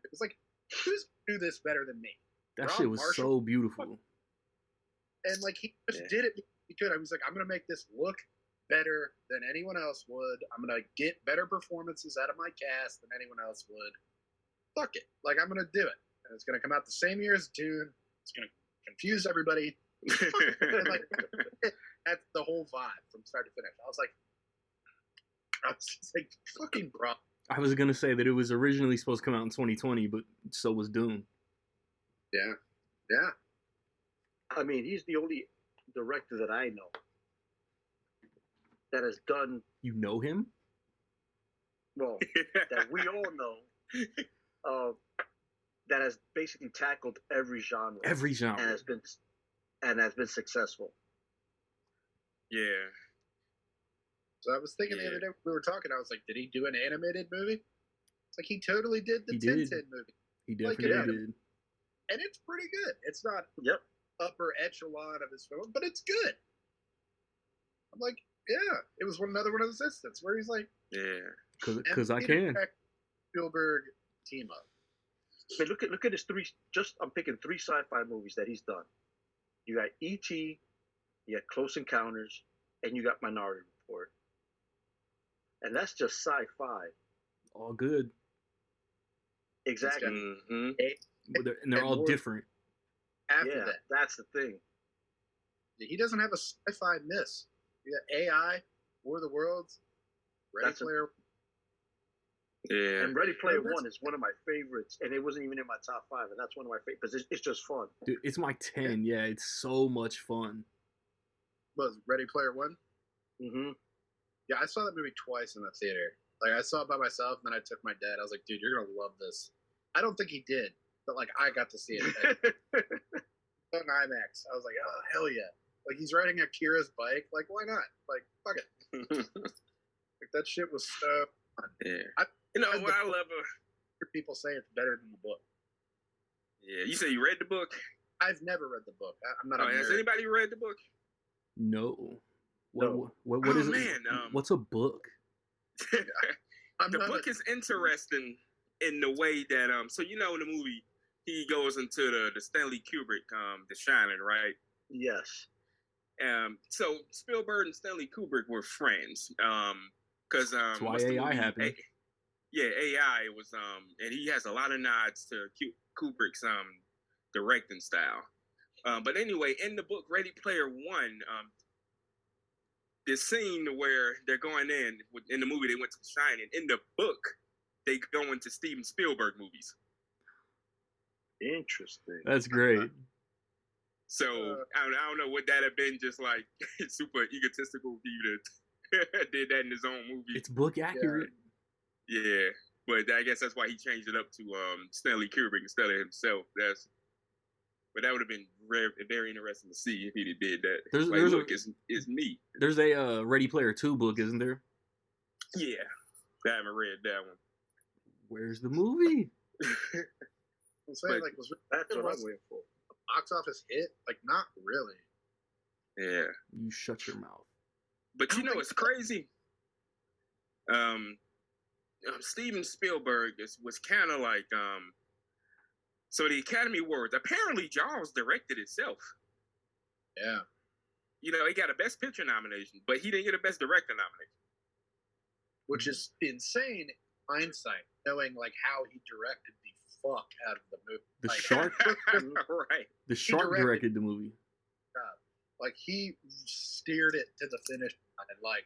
It was like, who's going to do this better than me? That shit was so beautiful. And, like, he just did it because I was like, I'm going to make this look better than anyone else would. I'm going to get better performances out of my cast than anyone else would. Fuck it. Like, I'm going to do it. And it's going to come out the same year as Dune. It's going to confuse everybody. And, like, that's the whole vibe from start to finish. I was just like, fucking bro. I was gonna say that it was originally supposed to come out in 2020, but so was Dune. Yeah. I mean, he's the only director that I know that has done. You know him? Well, that we all know. That has basically tackled every genre. Every genre. And has been successful. Yeah. So I was thinking the other day when we were talking, I was like, did he do an animated movie? It's like, he totally did the Tintin movie. He definitely did. And it's pretty good. It's not upper echelon of his film, but it's good. I'm like, yeah, it was another one of those instances where he's like, because I can. Spielberg team up. I mean, look at his three. I'm picking 3 sci-fi movies that he's done. You got E.T., you got Close Encounters, and you got Minority Report. And that's just sci-fi. All good. Exactly. Mm-hmm. And they're all different. After that. That's the thing. He doesn't have a sci-fi miss. You got AI, War of the Worlds, Ready Player. Yeah. And Ready Player One is one of my favorites, and it wasn't even in my top 5, and that's one of my favorites because it's just fun. Dude, it's my 10. Yeah, it's so much fun. Was Ready Player One? Mm-hmm. Yeah, I saw that movie twice in the theater. Like, I saw it by myself, and then I took my dad. I was like, dude, you're gonna love this. I don't think he did, but like, I got to see it on IMAX. I was like, oh hell yeah! Like, he's riding Akira's bike. Like, why not? Like, fuck it. Like, that shit was so fun. Yeah. I love people say it's better than the book. Yeah, you say you read the book? I've never read the book. I'm not. Has anybody read the book? No. No. What is it? Man, what's a book? The book is interesting in the way that so in the movie he goes into the Stanley Kubrick The Shining, right? Yes. So Spielberg and Stanley Kubrick were friends. Because that's why AI happened. AI was and he has a lot of nods to Kubrick's directing style. But anyway, in the book Ready Player One, the scene where they're going in the movie they went to The Shining. In the book, they go into Steven Spielberg movies. Interesting. That's great. So I don't know, would that have been just like super egotistical for you to did that in his own movie? It's book accurate. Yeah, but I guess that's why he changed it up to Stanley Kubrick instead of himself. But that would have been very interesting to see if he did that. It's neat. There's a Ready Player 2 book, isn't there? Yeah, I haven't read that one. Where's the movie? That's what I'm waiting for. box office hit? Like, not really. Yeah. You shut your mouth. But you know it's crazy. Steven Spielberg was kind of like so the Academy Awards. Apparently, Jaws directed itself. Yeah. You know, he got a Best Picture nomination, but he didn't get a Best Director nomination. Which is insane hindsight, knowing like how he directed the fuck out of the movie. The like, shark, Right. the shark directed the movie. Like he steered it to the finish line, like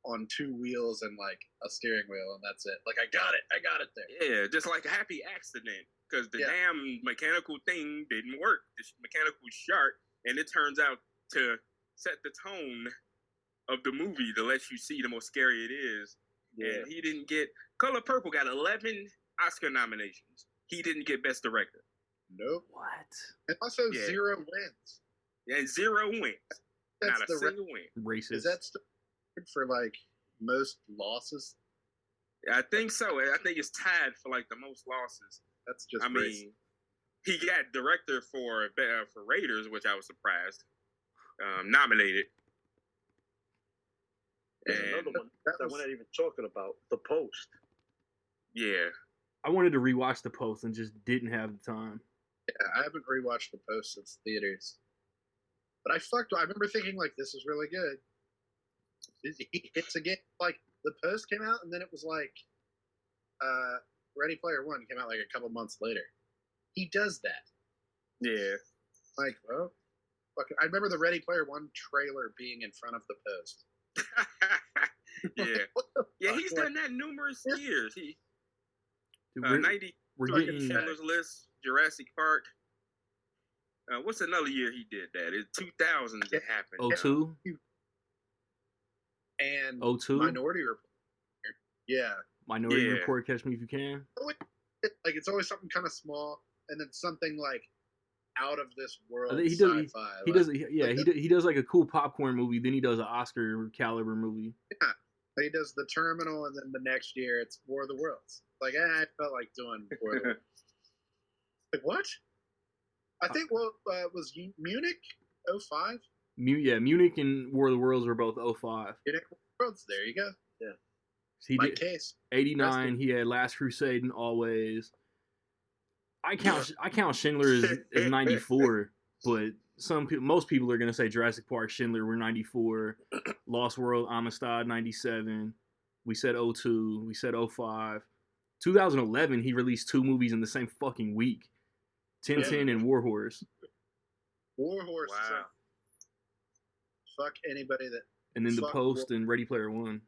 on two wheels and like a steering wheel, and that's it. Like I got it there. Yeah, just like a happy accident, because the damn mechanical thing didn't work. The mechanical shark, and it turns out to set the tone of the movie to let you see the more scary it is. Yeah, and he didn't get Color Purple got 11 Oscar nominations. He didn't get Best Director. Nope. What? And also 0 wins. Yeah, 0 wins. That's Not a single win. Racist. Is that for like most losses? I think so. I think it's tied for like the most losses. That's just. I mean, he got director for Raiders, which I was surprised. Nominated. There's another one that we're not even talking about. The Post. Yeah. I wanted to rewatch The Post and just didn't have the time. Yeah, I haven't rewatched The Post since theaters. But I remember thinking, like, this is really good. It's again, like, The Post came out, and then it was like, Ready Player One came out, like, a couple months later. He does that. Yeah. Like, well, I remember the Ready Player One trailer being in front of The Post. Yeah, he's done that numerous years. He, Dude, 90, we're getting Schindler's List, Jurassic Park. What's another year he did that? It's 2000 it happened. 02? And 02? Minority Report. Yeah. Minority Report, Catch Me If You Can. Like, it's always something kind of small, and then something, like, out of this world he does, he does like a cool popcorn movie, then he does an Oscar caliber movie. Yeah. He does The Terminal, and then the next year it's War of the Worlds. Like, I felt like doing War of the Worlds. Like, what? I think, was Munich 05? Munich and War of the Worlds were both 05. Munich Worlds, there you go. Yeah. He My did, case. 89, he had Last Crusade and Always. I count Schindler as 94, but most people are gonna say Jurassic Park, Schindler were 94, Lost World, Amistad 97. We said 02, we said 05. 2011, he released 2 movies in the same fucking week, Tintin and War Horse. War Horse. Wow. Fuck anybody that. And then The Post and Ready Player One.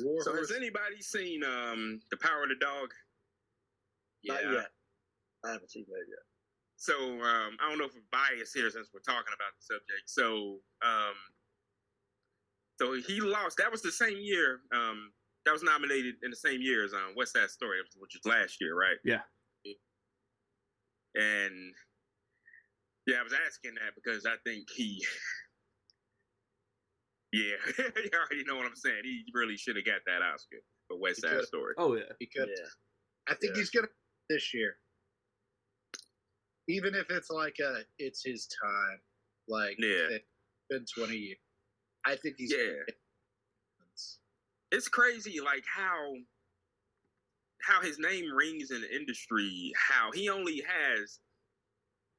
War So Horse. has anybody seen The Power of the Dog? Not yet. I haven't seen that yet. So I don't know if we're biased here since we're talking about the subject. So so he lost. That was the same year. That was nominated in the same year as West Side Story, which was last year, right? Yeah. And yeah, I was asking that because I think he. Yeah, you already know what I'm saying. He really should have got that Oscar for West Side Story. Oh yeah, He could. Yeah. I think he's gonna this year. Even if it's like it's his time. Like it's been 20 years. I think he's It's crazy, like how his name rings in the industry. How he only has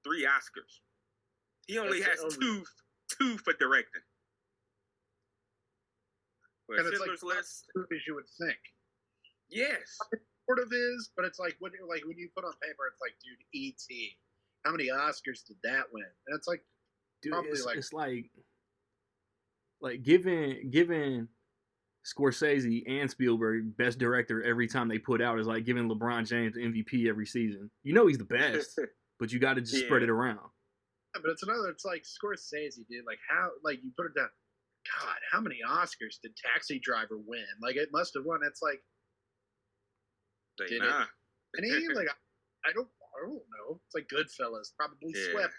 3 Oscars. He only has two for directing. But and it's Schindler's like List, movies you would think. yes. It sort of is, but it's like when you put on paper, it's like, dude, E.T. How many Oscars did that win? And it's like, dude, probably it's like giving Scorsese and Spielberg Best Director every time they put out is like giving LeBron James MVP every season. You know he's the best, but you got to just spread it around. Yeah, but it's like Scorsese, dude. Like how, like you put it down. God, how many Oscars did Taxi Driver win? Like it must have won. It's like, did it? And he like, I don't know. It's like Goodfellas probably swept.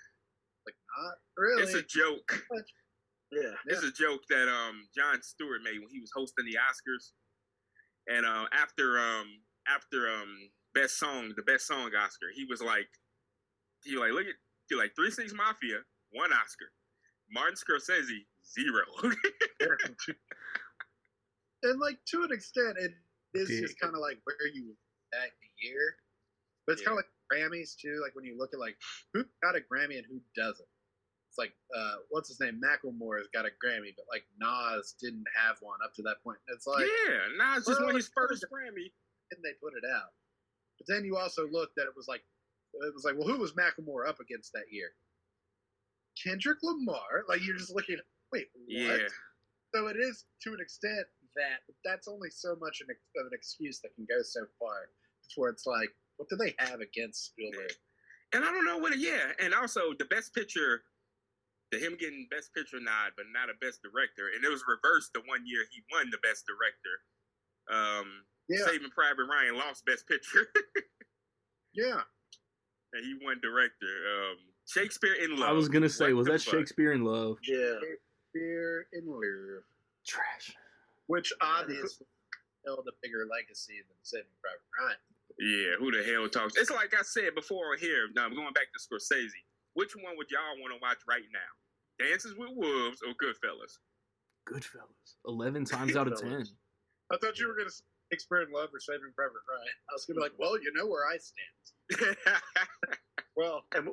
Like not really. It's a joke. Yeah, it's a joke that Jon Stewart made when he was hosting the Oscars, and after the best song Oscar, he was like, he like look at he like 3 6 Mafia, 1 Oscar. Martin Scorsese, 0. And like to an extent, it is just kind of like where you that year, but it's kind of like Grammys too. Like when you look at like who got a Grammy and who doesn't. It's like what's his name? Macklemore has got a Grammy, but like Nas didn't have one up to that point. It's like Nas just won his first Grammy, and they put it out. But then you also looked at it was like well, who was Macklemore up against that year? Kendrick Lamar. Like you're just looking. Wait, what? Yeah. So it is to an extent that that's only so much of an excuse that can go so far before it's like, what do they have against Spielberg? And I don't know what. And also the Best Picture, him getting Best Picture nod, but not a Best Director, and it was reversed the one year he won the Best Director. Saving Private Ryan lost Best Picture. Yeah, and he won Director. Shakespeare in Love. I was gonna say, was that Shakespeare in Love? Yeah. Shakespeare in Love. Trash. Which obviously held a bigger legacy than Saving Private Ryan. Yeah, who the hell talks? It's like I said before here. Now I'm going back to Scorsese. Which one would y'all want to watch right now? Dances with Wolves or Goodfellas? Goodfellas. 11 times out of 10. I thought you were going to say Shakespeare in Love or Saving Private Ryan. I was going to be like, well, you know where I stand. Well, and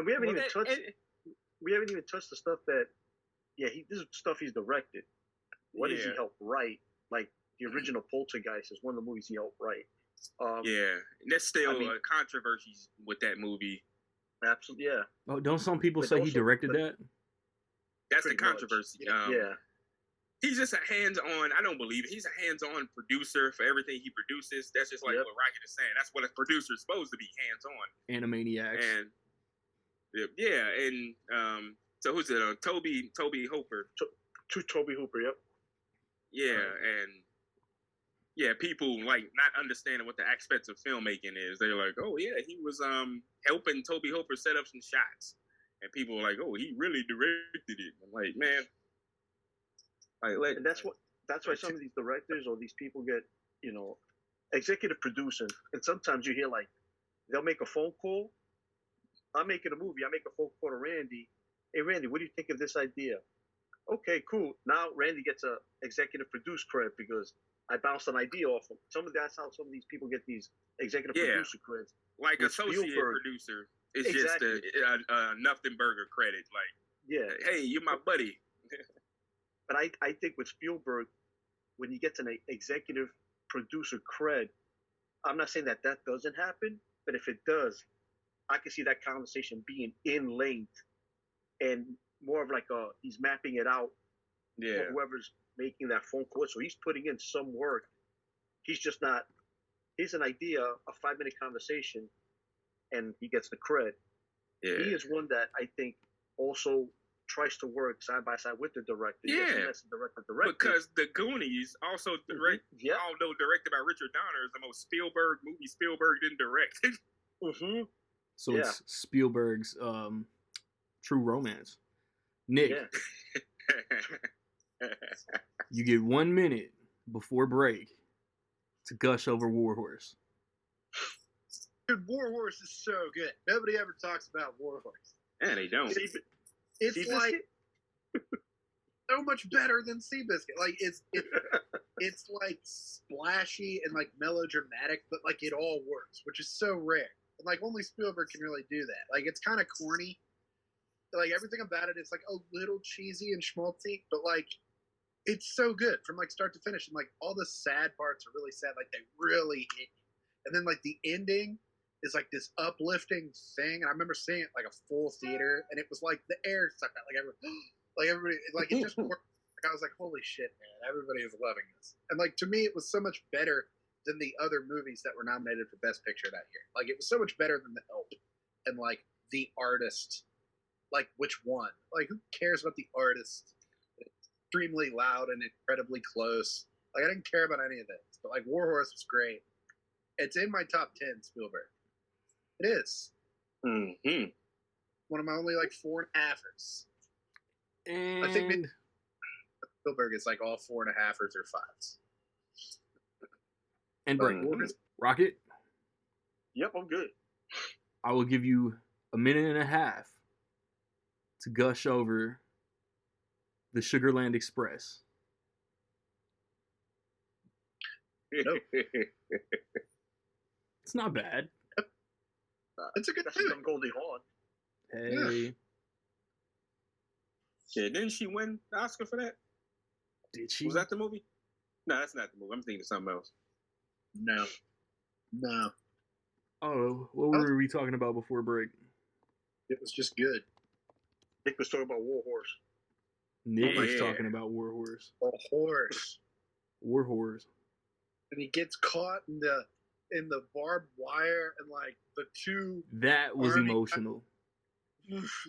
we haven't even touched the stuff that, this is stuff he's directed. What does he help write? Like the original Poltergeist is one of the movies he helped write. There's still controversies with that movie. Absolutely, yeah. Oh, don't some people say he directed that? That's the controversy. Yeah. He's just a hands-on. I don't believe it. He's a hands-on producer for everything he produces. That's just like what Rocket is saying. That's what a producer is supposed to be, hands-on. Animaniacs. And so who's it? Toby Hooper. Toby Hooper. Yep. And people like not understanding what the aspects of filmmaking is. They're like, oh yeah, he was helping Toby Hooper set up some shots, and people were like, oh, he really directed it. I'm like, man, and that's why some of these directors or these people get executive producing, and sometimes you hear like they'll make a phone call. I'm making a movie. I make a phone call to Randy. Hey Randy, what do you think of this idea? Okay, cool. Now Randy gets a executive produce credit because I bounced an idea off him. That's how some of these people get these executive producer credits. Like associate producer, it's just a nothing burger credit. Like, hey, you're my buddy. But I think with Spielberg, when he gets an executive producer cred, I'm not saying that doesn't happen, but if it does, I can see that conversation being in length and more of like he's mapping it out. Yeah. Whoever's making that phone call, so he's putting in some work. He's just not. Here's an idea, a 5-minute conversation, and he gets the cred. Yeah. He is one that I think also tries to work side by side with the director. Yeah. Because The Goonies, also although directed by Richard Donner, is the most Spielberg movie Spielberg didn't direct. So it's Spielberg's True Romance. Nick, you get 1 minute before break to gush over Warhorse. Dude, Warhorse is so good. Nobody ever talks about Warhorse. Yeah, they don't. It's like so much better than Seabiscuit. Like it's like splashy and like melodramatic, but like it all works, which is so rare. And like only Spielberg can really do that. Like it's kind of corny. Like everything about it is like a little cheesy and schmaltzy, but like it's so good from like start to finish. And like all the sad parts are really sad. Like they really hit you. And then like the ending is like this uplifting thing. And I remember seeing it like a full theater, and it was like the air sucked out. Like everybody, like it just worked. Like I was like, holy shit, man! Everybody is loving this. And like to me, it was so much better than the other movies that were nominated for Best Picture that year. Like it was so much better than The Help and like The Artist. Like which one? Like who cares about The Artist? It's extremely loud and incredibly close. Like I didn't care about any of this. But like Warhorse was great. It's in my top 10, Spielberg. It is. Mm-hmm. One of my only like 4.5ers. And I think Spielberg is like all 4.5ers or 5s. And break. Rocket? Yep, I'm good. I will give you a minute and a half to gush over the Sugarland Express. No. It's not bad. It's a good That's movie. some Goldie Hawn. Hey, Yeah, didn't she win the Oscar for that? did she? Was that the movie? No, that's not the movie. I'm thinking of something else. No. Oh, what were we talking about before break? It was just good. Nick was talking about War Horse. Nick was Yeah. talking about War Horse. A horse. War Horse. And he gets caught in the barbed wire, and like the two That was Army- emotional.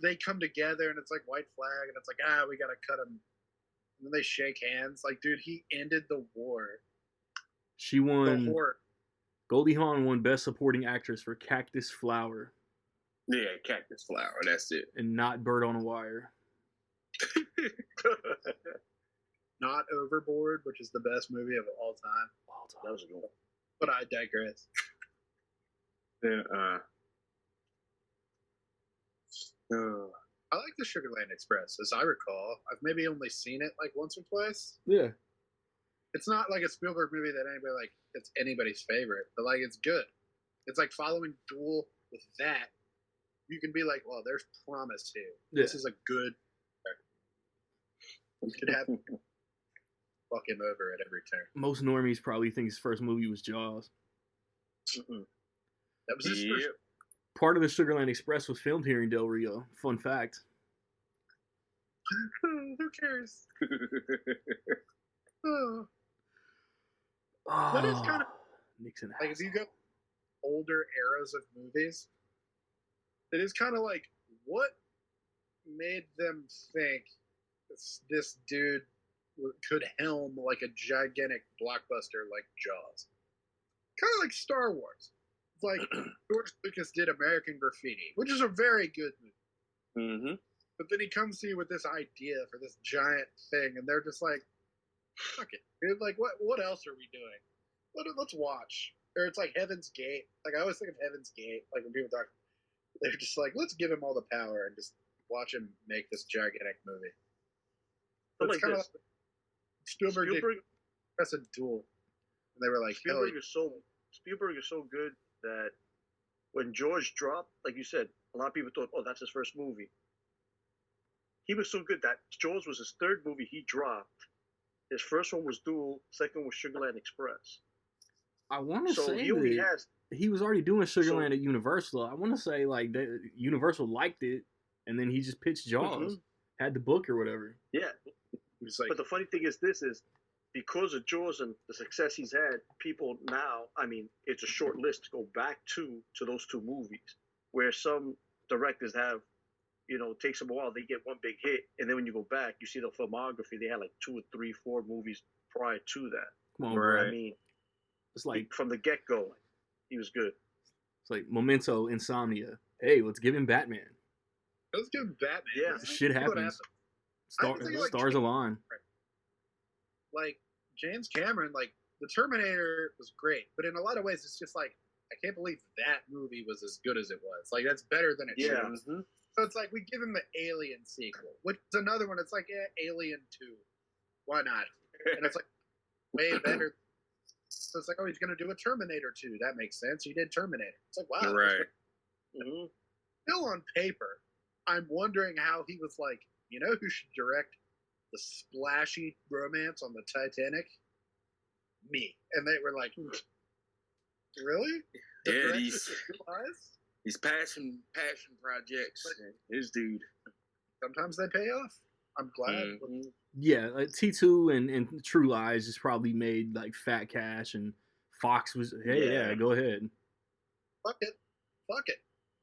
they come together, and it's like white flag, and it's like, we gotta cut him. And then they shake hands. Like, dude, he ended the war. She The won. horse. Goldie Hawn won Best Supporting Actress for Cactus Flower Yeah, Cactus Flower. That's it. and not Bird on a Wire. Not Overboard, which is the best movie of all time. That was a good one. But I digress. Yeah. I like the Sugarland Express, as I recall. I've maybe only seen it like once or twice. Yeah. It's not like a Spielberg movie that it's anybody's favorite, but like it's good. It's like following Duel with that. You can be like, well, there's promise here. Yeah. This is a good. You could have fuck him over at every turn. Most normies probably think his first movie was Jaws. That was his first. Part of the Sugarland Express was filmed here in Del Rio. Fun fact. Who cares? Oh. Oh, That is kind of Nixon. like if you go older eras of movies, it is kind of like what made them think this dude could helm like a gigantic blockbuster like Jaws. Kind of like Star Wars. It's like George Lucas did American Graffiti, which is a very good movie. Mm-hmm. But then he comes to you with this idea for this giant thing, and they're just like, fuck it. Dude, like, what else are we doing? Let's watch. Or it's like Heaven's Gate. Like, I always think of Heaven's Gate. Like, when people talk, they're just like, let's give him all the power and just watch him make this gigantic movie. But It's like kind of this, like Spielberg did Press a Duel. And they were like, hell, Spielberg is so good that when George dropped, like you said, a lot of people thought, oh, that's his first movie. He was so good that Jaws was his third movie he dropped. His first one was Duel, second was Sugarland Express. I want to So say he only that has he was already doing Sugarland at Universal. I want to say like that Universal liked it, and then he just pitched Jaws, had the book or whatever. yeah. It's like, But the funny thing is because of Jaws and the success he's had, people now, I mean, it's a short list to go back to those two movies, where some directors have, takes them a while, they get one big hit, and then when you go back, you see the filmography, they had like 2 or 3, 4 movies prior to that. Come on, Right. bro. I mean, It's like from the get-go, he was good. it's like Memento, Insomnia. Hey, let's give him Batman. let's give him Batman. Yeah. Let's Shit see what happens. I think, like, Stars align. Like James Cameron, like the Terminator was great, but in a lot of ways, it's just like I can't believe that movie was as good as it was. Like that's better than it should. Yeah. have. So it's like we give him the Alien sequel, which is another one. It's like Alien 2, why not? And it's like way better. So it's like, oh, he's gonna do a Terminator 2. That makes sense. He did Terminator. It's like, wow. Right. Still on paper, I'm wondering how he was like, who should direct the splashy romance on the Titanic? Me. And they were like, really? The Yeah, director these realized? these passion projects. His dude. Sometimes they pay off. I'm glad. Yeah, like T2 and True Lies just probably made like fat cash, and Fox was, hey, yeah, go ahead. Fuck it.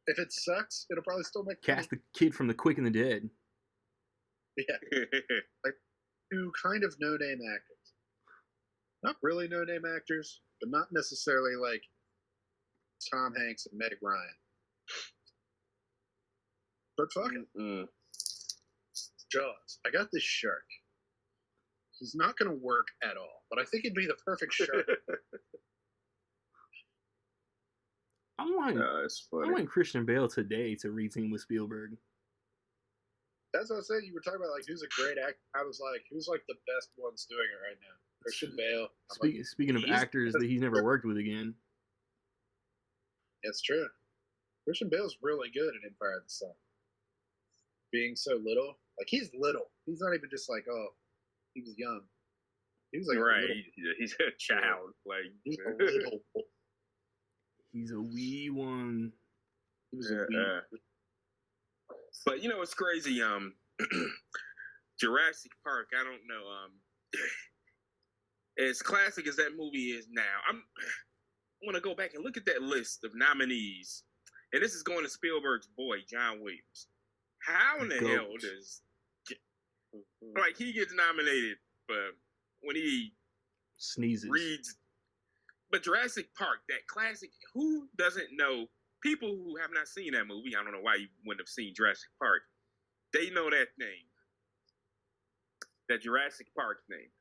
If it sucks, it'll probably still make Cast the kid from The Quick and the Dead. Yeah. Two kind of no-name actors. Not really no-name actors, but not necessarily like Tom Hanks and Meg Ryan. But fuck it. Jaws. I got this shark. He's not going to work at all, but I think he'd be the perfect shark. It's I funny. want Christian Bale today to reteam with Spielberg. That's what I said. You were talking about like who's a great actor. I was like, who's like the best ones doing it right now? Christian Bale. Speaking of actors that he's never worked with again. It's true. Christian Bale's really good at Empire of the Sun. Being so little, like he's little. He's not even just like, oh, he was young. He was like right. a little, He's a child. Like he's a little. He's a wee one. He was a wee. But you know it's crazy. Jurassic Park. I don't know. As classic as that movie is now, I want to go back and look at that list of nominees, and this is going to Spielberg's boy, John Williams. How in the hell does like he gets nominated for when he sneezes? Reads, but Jurassic Park, that classic. Who doesn't know? People who have not seen that movie, I don't know why you wouldn't have seen Jurassic Park. They know that name, that Jurassic Park name,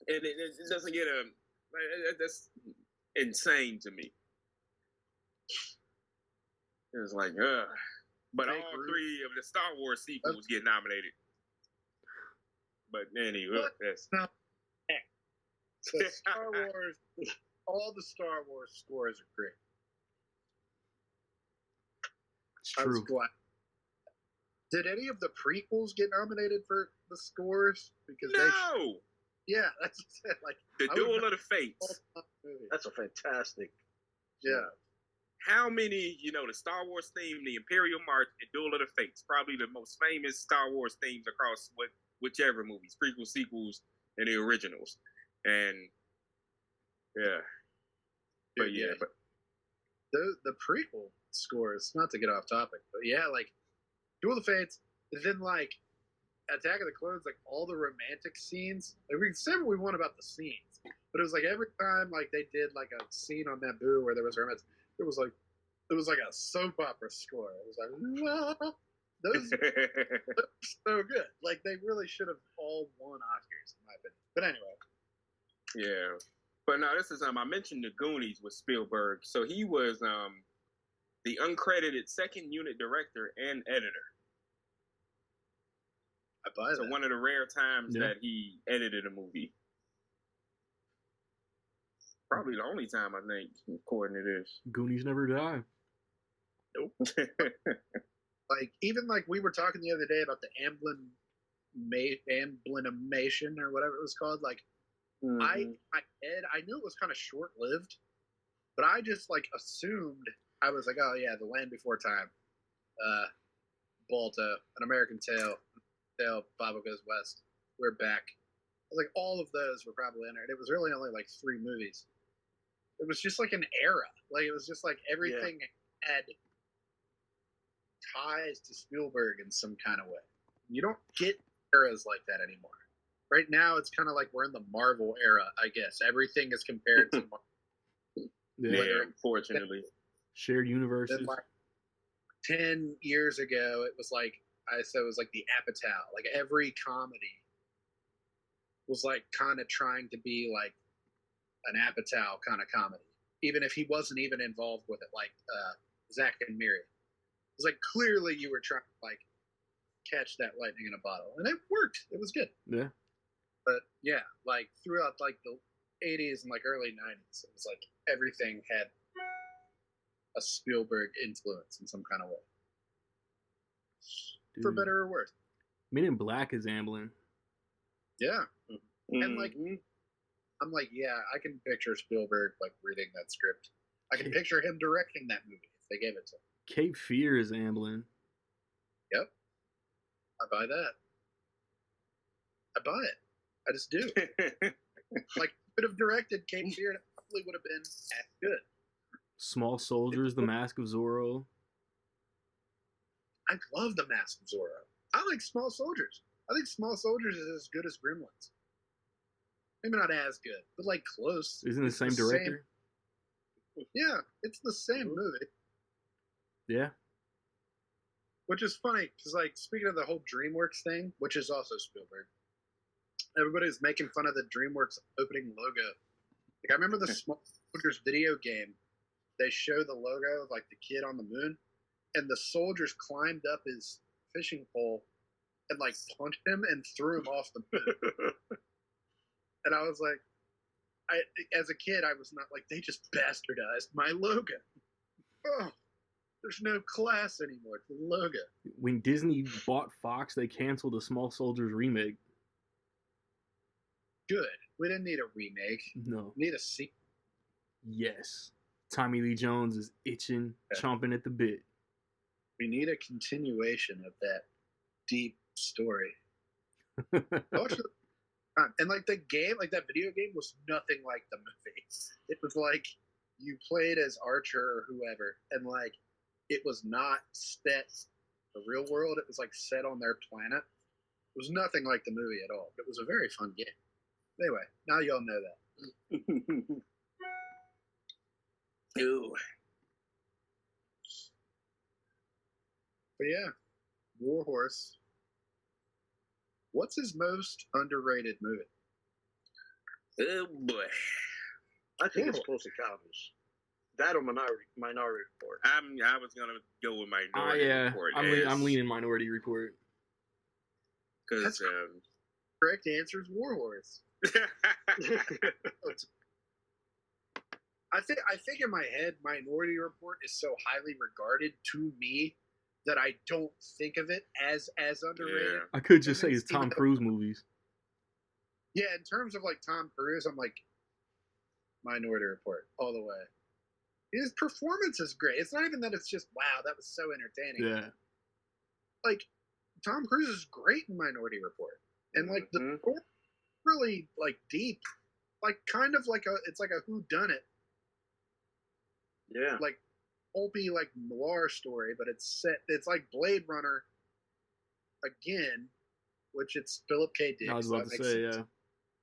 and it doesn't get a. That's insane to me. It was like, but all three of the Star Wars sequels get nominated. But anyway, that's no. The Star Wars. All the Star Wars scores are great. It's true. Did any of the prequels get nominated for the scores? Because yeah, that's what I said. Like the Duel of the Fates. That's a fantastic. Yeah. How many, the Star Wars theme, the Imperial March, and Duel of the Fates, probably the most famous Star Wars themes across whichever movies, prequels, sequels, and the originals. And yeah. But yeah, but the prequel scores, not to get off topic, but yeah, like Duel of the Fates, then like Attack of the Clones, like all the romantic scenes. Like we said what we want about the scenes, but it was like every time like they did like a scene on Naboo where there was romance, it was like a soap opera score. It was like those are so good. Like they really should have all won Oscars in my opinion. But anyway. Yeah. But no, this is I mentioned the Goonies with Spielberg. So he was the uncredited second unit director and editor. I buy that. So one of the rare times that he edited a movie. Probably the only time, I think, according to this. Goonies never die. Nope. Like, even like we were talking the other day about the amblinimation or whatever it was called. Like, in my head, I knew it was kind of short-lived, but I just, like, assumed, I was like, oh, yeah, The Land Before Time, Balto, An American Tale, Baba Goes West, We're Back. I was like, all of those were probably in there. And it was really only, like, 3 movies. It was just, like, an era. Like, it was just, like, everything had ties to Spielberg in some kind of way. You don't get eras like that anymore. Right now, it's kind of like we're in the Marvel era, I guess. Everything is compared to Marvel. Yeah, unfortunately. Shared universes. Like 10 years ago, it was like, I said it was like the Apatow. Like every comedy was like kind of trying to be like an Apatow kind of comedy. Even if he wasn't even involved with it, like Zach and Miri. It was like clearly you were trying to like catch that lightning in a bottle. And it worked. It was good. Yeah. But yeah, like throughout like the 80s and like early 90s, it was like everything had a Spielberg influence in some kind of way. Dude. For better or worse. Men in Black is Amblin. Yeah. And like, I'm like, yeah, I can picture Spielberg like reading that script. I can picture him directing that movie if they gave it to him. Cape Fear is Amblin. Yep. I buy that. I buy it. I just do. Like, could have directed Cape Fear, and it probably would have been as good. Small Soldiers, The Mask of Zorro. I love The Mask of Zorro. I like Small Soldiers. I think Small Soldiers is as good as Gremlins. Maybe not as good, but like close. Isn't the same director? Yeah, it's the same movie. Yeah. Which is funny, because like, speaking of the whole DreamWorks thing, which is also Spielberg, everybody's making fun of the DreamWorks opening logo. Like, I remember the Small Soldiers video game they show the logo of like the kid on the moon, and the soldiers climbed up his fishing pole and like punched him and threw him off the moon. And I was like, as a kid, I was not like, they just bastardized my logo. Oh, there's no class anymore. It's the logo. When Disney bought Fox, they canceled the Small Soldiers remake. Good. We didn't need a remake. No. We need a sequel. Yes. Tommy Lee Jones is itching, chomping at the bit. We need a continuation of that deep story. And like the game, like that video game was nothing like the movie. It was like you played as Archer or whoever, and like it was not set the real world. It was like set on their planet. It was nothing like the movie at all. It was a very fun game. Anyway, now y'all know that. Ew. But yeah, Warhorse. What's his most underrated movie? Oh boy. I think it's Close Encounters. That or Minority Report. I was gonna go with Minority Report. I'm leaning Minority Report. Because correct answer is Warhorse. I think in my head, Minority Report is so highly regarded to me that I don't think of it as underrated. Yeah. I could just say it's Tom Cruise movies. Yeah, in terms of like Tom Cruise, I'm like Minority Report all the way. His performance is great. It's not even that it's just wow, that was so entertaining. Yeah. Like Tom Cruise is great in Minority Report, and like the really like deep, like kind of like it's like a whodunit. Yeah. Like pulpy like noir story, but it's like Blade Runner again, which it's Philip K. Dick. I was about to say, yeah.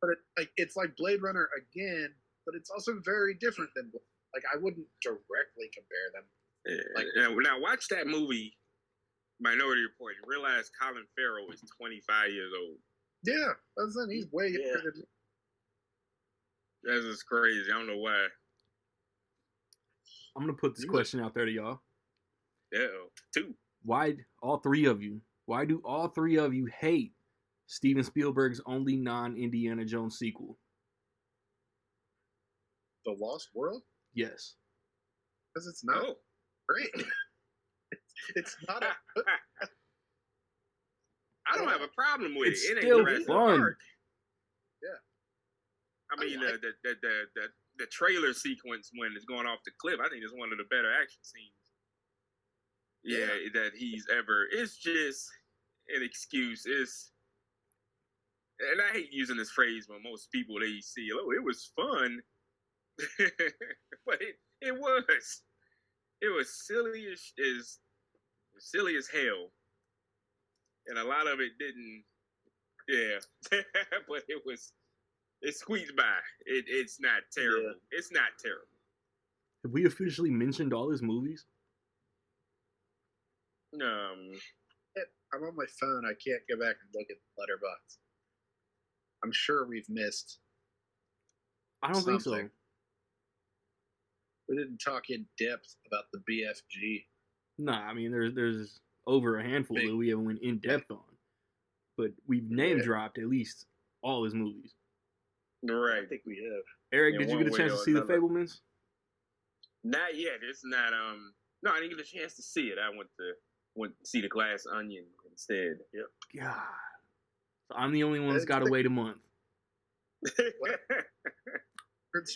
But it's like Blade Runner again, but it's also very different than like I wouldn't directly compare them. Yeah. Like now watch that movie Minority Report and realize Colin Farrell is 25 years old. Yeah, that's it. He's way younger than me. That's just crazy. I don't know why. I'm gonna put this question out there to y'all. Two. Why do all three of you hate Steven Spielberg's only non-Indiana Jones sequel? The Lost World? Yes. Because it's not great. It's not a I don't have a problem with it's it. It still ain't Jurassic fun. Park. Yeah. I mean, the trailer sequence when it's going off the cliff, I think it's one of the better action scenes. Yeah, that he's ever. It's just an excuse. And I hate using this phrase when most people they see, oh, it was fun, but it was silly as hell, and a lot of it didn't. Yeah, but it squeezed by. It's not terrible. Yeah. It's not terrible. Have we officially mentioned all his movies? I'm on my phone. I can't go back and look at Letterboxd. I'm sure we've missed. I don't think so. We didn't talk in depth about the BFG. Nah, I mean there's over a handful that we haven't went in depth on, but we've name dropped at least all his movies. Right. I think we have. Eric, did you get a chance to see The Fabelmans? Not yet. It's not. No, I didn't get a chance to see it. I went to see The Glass Onion instead. Yep. God. So I'm the only one that's got to wait a month.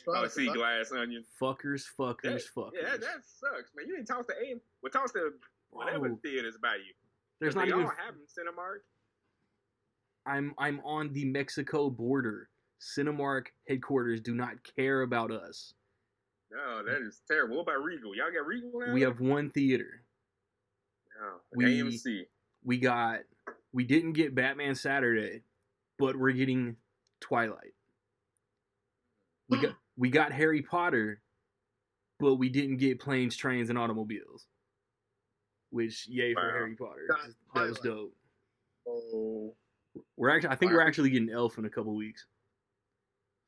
Oh, see Glass Onion. Fuckers. Yeah, that sucks, man. You didn't toss the aim. Well, toss the whatever theaters by you. There's not they even. All have them, Cinemark. I'm on the Mexico border. Cinemark headquarters do not care about us. No, that is terrible. What about Regal? Y'all got Regal now? We have one theater. No, AMC. We didn't get Batman Saturday, but we're getting Twilight. We got Harry Potter, but we didn't get Planes, Trains, and Automobiles. Which, yay for Harry Potter. That was dope. Oh. I think we're actually getting Elf in a couple weeks.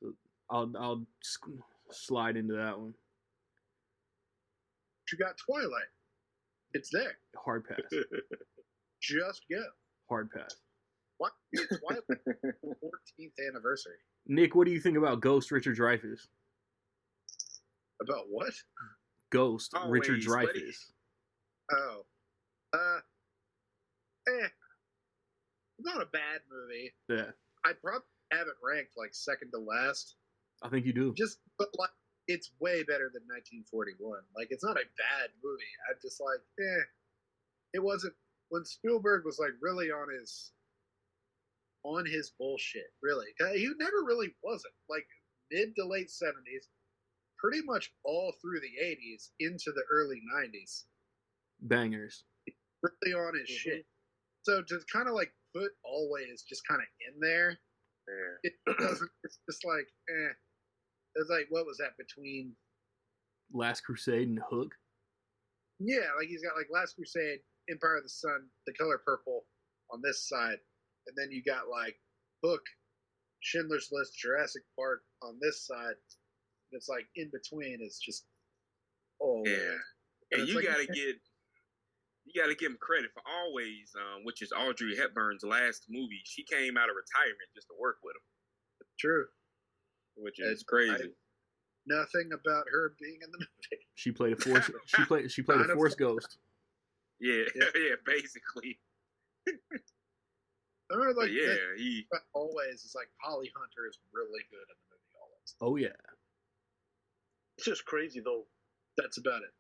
So I'll slide into that one. you got Twilight. It's there. Hard pass. Just go. Hard pass. What? Twilight 14th anniversary. Nick, what do you think about Ghost Richard Dreyfuss? About what? Ghost Richard Always, Dreyfuss. buddy. Oh. Not a bad movie. Yeah, I'd probably have it ranked like second to last. I think you do. Just, but like, it's way better than 1941. Like, it's not a bad movie. I'm just like, it wasn't when Spielberg was like really on his bullshit. Really, he never really wasn't. Like mid to late 70s, pretty much all through the 80s into the early 90s. Bangers. Really on his shit. So to kind of like put Always just kind of in there, it doesn't. It's just like, It's like, what was that between? Last Crusade and Hook. Yeah, like he's got like Last Crusade, Empire of the Sun, The Color Purple on this side, and then you got like Hook, Schindler's List, Jurassic Park on this side. It's like in between. It's just and you like, gotta give him credit for Always, which is Audrey Hepburn's last movie. She came out of retirement just to work with him. True. Which is crazy. Nothing about her being in the movie. She played a force. She played a force ghost. Yeah, basically. I remember, like, he Always is like Holly Hunter is really good in the movie Always. Oh yeah. It's just crazy though. That's about it.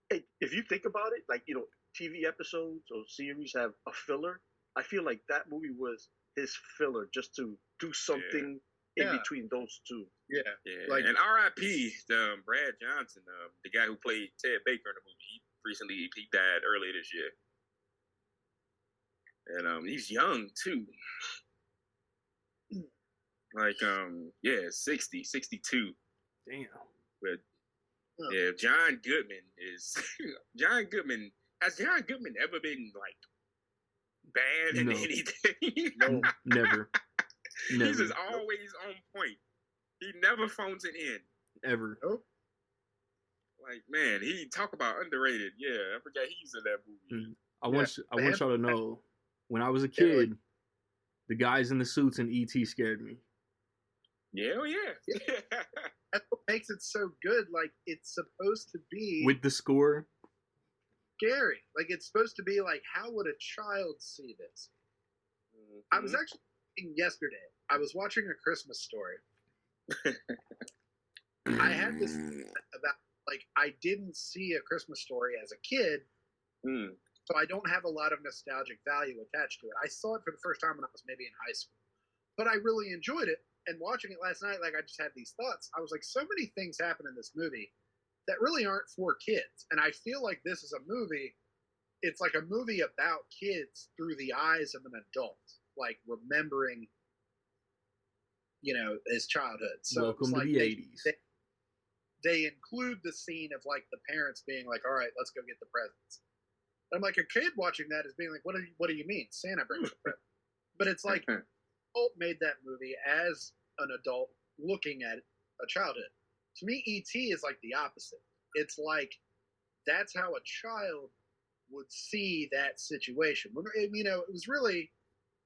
Hey, if you think about it, like, TV episodes or series have a filler. I feel like that movie was his filler, just to do something in between those two. Yeah. Like, and R.I.P. Brad Johnson, the guy who played Ted Baker in the movie. He died earlier this year. And he's young too. Like 60, 62. Damn. But John Goodman has John Goodman ever been like bad in anything? No, never. He's just always on point. He never phones it in. Ever. Nope. Like, man, he talk about underrated. Yeah, I forgot he's in that movie. I want y'all to know, when I was a kid, the guys in the suits in E.T. scared me. Yeah, That's what makes it so good. Like, it's supposed to be with the score. Scary. Like, it's supposed to be like, how would a child see this? I was actually thinking yesterday. I was watching A Christmas Story. I had this about, like, I didn't see A Christmas Story as a kid, so I don't have a lot of nostalgic value attached to it. I saw it for the first time when I was maybe in high school, but I really enjoyed it. And watching it last night, like, I just had these thoughts. I was like, so many things happen in this movie that really aren't for kids. And I feel like this is a movie, it's like a movie about kids through the eyes of an adult, like remembering, his childhood. So welcome to the 80s. They include the scene of like the parents being like, all right, let's go get the presents. I'm like, a kid watching that is being like, what do you mean? Santa brings the present. But it's like, adult made that movie as an adult looking at a childhood. To me, E.T. is like the opposite. It's like, that's how a child would see that situation. It was really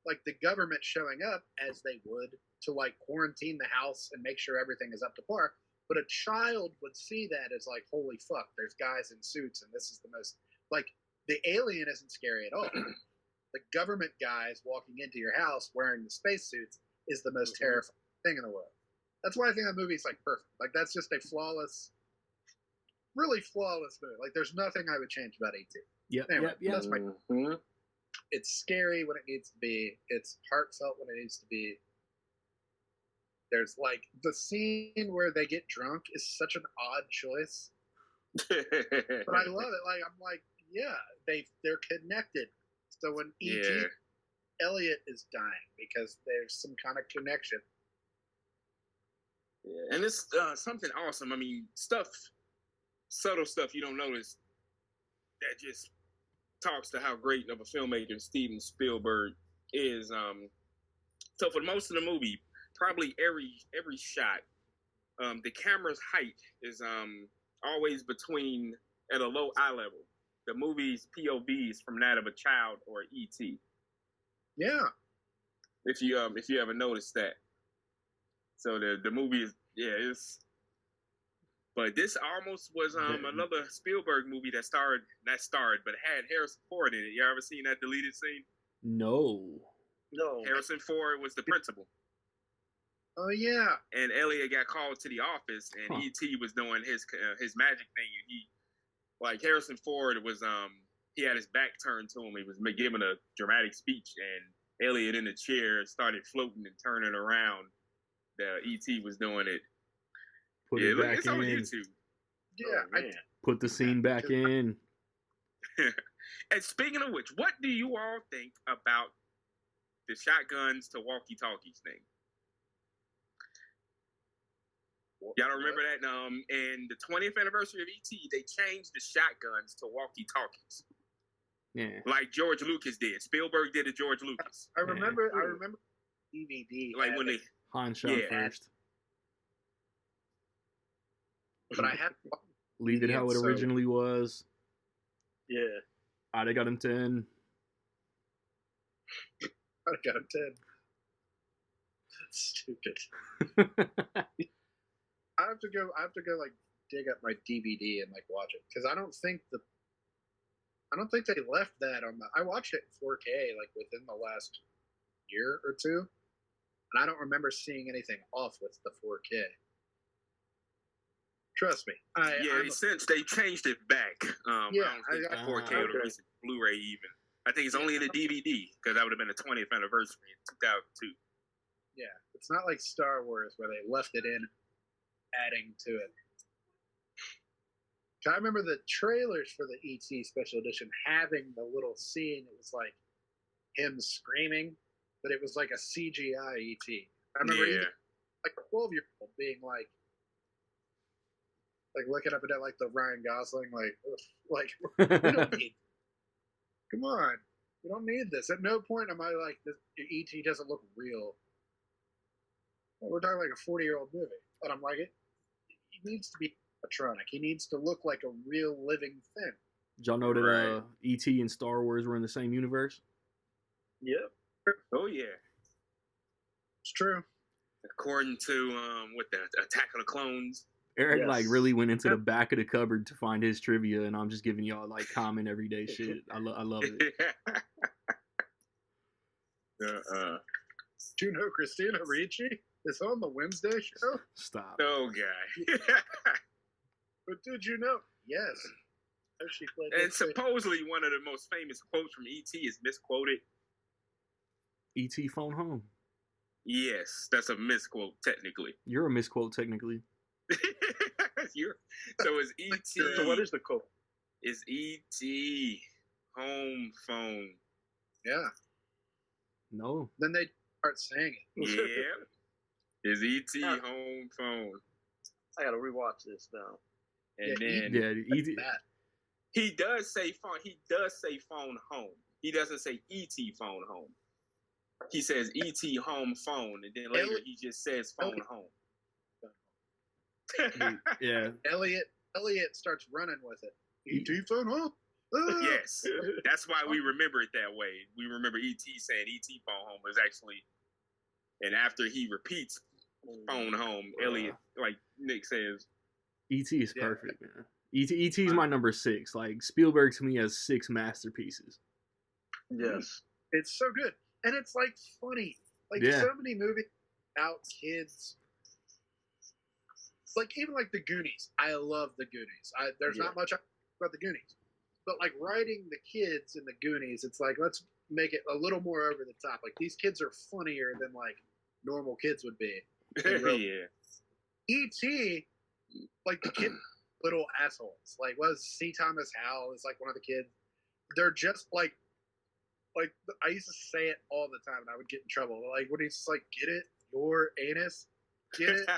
like the government showing up as they would to like quarantine the house and make sure everything is up to par. But a child would see that as like, holy fuck, there's guys in suits and this is the most, like, the alien isn't scary at all. The government guys walking into your house wearing the spacesuits is the most terrifying thing in the world. That's why I think that movie is like perfect. Like, that's just a flawless, really flawless movie. Like, there's nothing I would change about E.T. Anyway, that's my. It's scary when it needs to be. It's heartfelt when it needs to be. There's like the scene where they get drunk is such an odd choice, but I love it. Like, I'm like, yeah, they're connected. So when E.T. Elliot is dying because there's some kind of connection. Yeah, and it's something awesome. I mean, subtle stuff you don't notice that just talks to how great of a filmmaker Steven Spielberg is. So for most of the movie, probably every shot, the camera's height is always between at a low eye level. The movie's POV is from that of a child or ET. Yeah. If you ever noticed that. So the movie is but this almost was another Spielberg movie that but had Harrison Ford in it. You ever seen that deleted scene? No. Harrison Ford was the principal. Oh yeah. And Elliot got called to the office, and E.T. was doing his magic thing. And Harrison Ford was he had his back turned to him. He was giving a dramatic speech, and Elliot in the chair started floating and turning around. The E.T. was doing it. It's on YouTube. Yeah, put the scene back in. And speaking of which, what do you all think about the shotguns to walkie-talkies thing? Y'all remember that? In the 20th anniversary of E.T., they changed the shotguns to walkie-talkies. Yeah. Like George Lucas did. Spielberg did it. George Lucas. I remember DVD. Like when they Han shot first. But I have leave it how it originally was. Yeah. I'd got him 10. I got him 10. That's stupid. I have to go like dig up my DVD and like watch it because I don't think they left that on the. I watched it in 4K like within the last year or two, and I don't remember seeing anything off with the 4K. Trust me. Since they changed it back. I got 4K or the recent Blu-ray even. I think it's only in the DVD because that would have been the 20th anniversary in 2002. Yeah, it's not like Star Wars where they left it in, adding to it. I remember the trailers for the ET special edition having the little scene. It was like him screaming, but it was like a CGI ET. I remember like a 12-year-old being like looking up at that like the Ryan Gosling, like we don't need. Come on, we don't need this. At no point am I like this. ET doesn't look real. We're talking like a 40-year-old movie, but I'm like it. He needs to be animatronic. He needs to look like a real living thing. Did y'all know that E.T. and Star Wars were in the same universe? Yep. Oh yeah, it's true. According to with the Attack of the Clones. Eric really went into the back of the cupboard to find his trivia, and I'm just giving y'all like common everyday shit. I love it. Do you know Christina Ricci is on the Wednesday show? Stop. Oh, guy. But did you know? Yes. She played and supposedly one of the most famous quotes from E.T. is misquoted. E.T. phone home. Yes, that's a misquote, technically. You're a misquote, technically. So is E.T. So what is the quote? Is E.T. home phone? Yeah. No. Then they start saying it. Yeah. Is E.T. home phone? I gotta rewatch this now. And E.T. He does say phone. He does say phone home. He doesn't say E.T. phone home. He says E.T. home phone, and then later he just says phone home. Yeah. Elliot starts running with it. E.T. phone home. Yes, that's why we remember it that way. We remember E.T. saying E.T. phone home was actually, and after he repeats phone home, Elliot, like Nick says, E.T. is perfect, man. E.T. is my number 6. Like Spielberg to me has 6 masterpieces. Yes, it's so good, and it's like funny. Like so many movies about kids. It's like even like the Goonies. I love the Goonies. There's not much about the Goonies, but like writing the kids in the Goonies, it's like let's make it a little more over the top. Like these kids are funnier than like normal kids would be. Yeah. E.T. like the kid, little assholes. Like was C. Thomas Howell is like one of the kids. They're just like I used to say it all the time, and I would get in trouble. Like when he's like, "Get it, your anus, get it."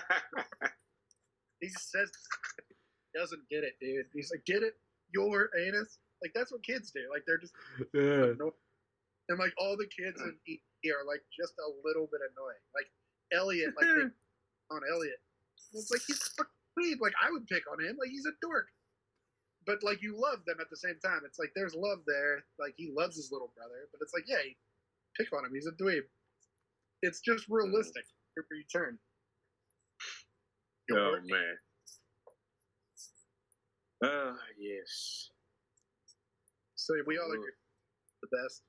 He says, doesn't get it, dude. He's like, "Get it, your anus." Like that's what kids do. Like they're just annoying. And like all the kids in E.T. are like just a little bit annoying. Like Elliot, like they on Elliot. It's like he's fucking weed. Like I would pick on him. Like he's a dork. but like you love them at the same time. It's like there's love there. Like he loves his little brother, but it's like, yeah, you pick on him. He's a dweeb. It's just realistic. Every you turn. Oh man. Yes. So we all agree the best.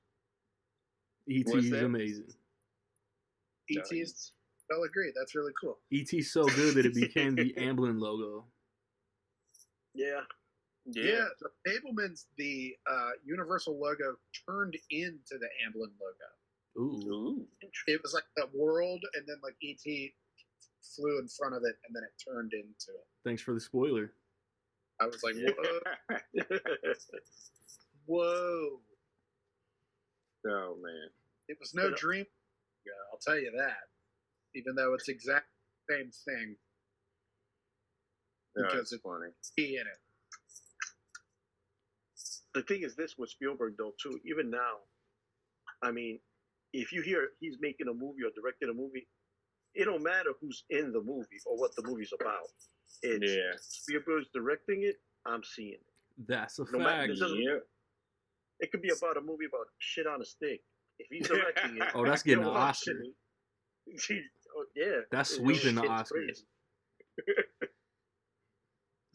E.T. What's is that? amazing. E.T. is. I'll agree. That's really cool. E.T.'s so good that it became the Amblin logo. Yeah. Yeah, the Fablemans, the Universal logo turned into the Amblin logo. Ooh. It was like that world, and then like E.T. flew in front of it, and then it turned into it. Thanks for the spoiler. I was like, whoa. Whoa. Oh man. It was no dream. Yeah, I'll tell you that. Even though it's exact same thing. Because it's funny. E in it. The thing is this with Spielberg though too, even now, I mean, if you hear he's making a movie or directing a movie, it don't matter who's in the movie or what the movie's about. It's Spielberg's directing it, I'm seeing it. That's a No matter, fact. it could be about a movie about shit on a stick. If he's directing it, Oh, that's getting an Oscar. Yeah. That's sweeping the Oscars.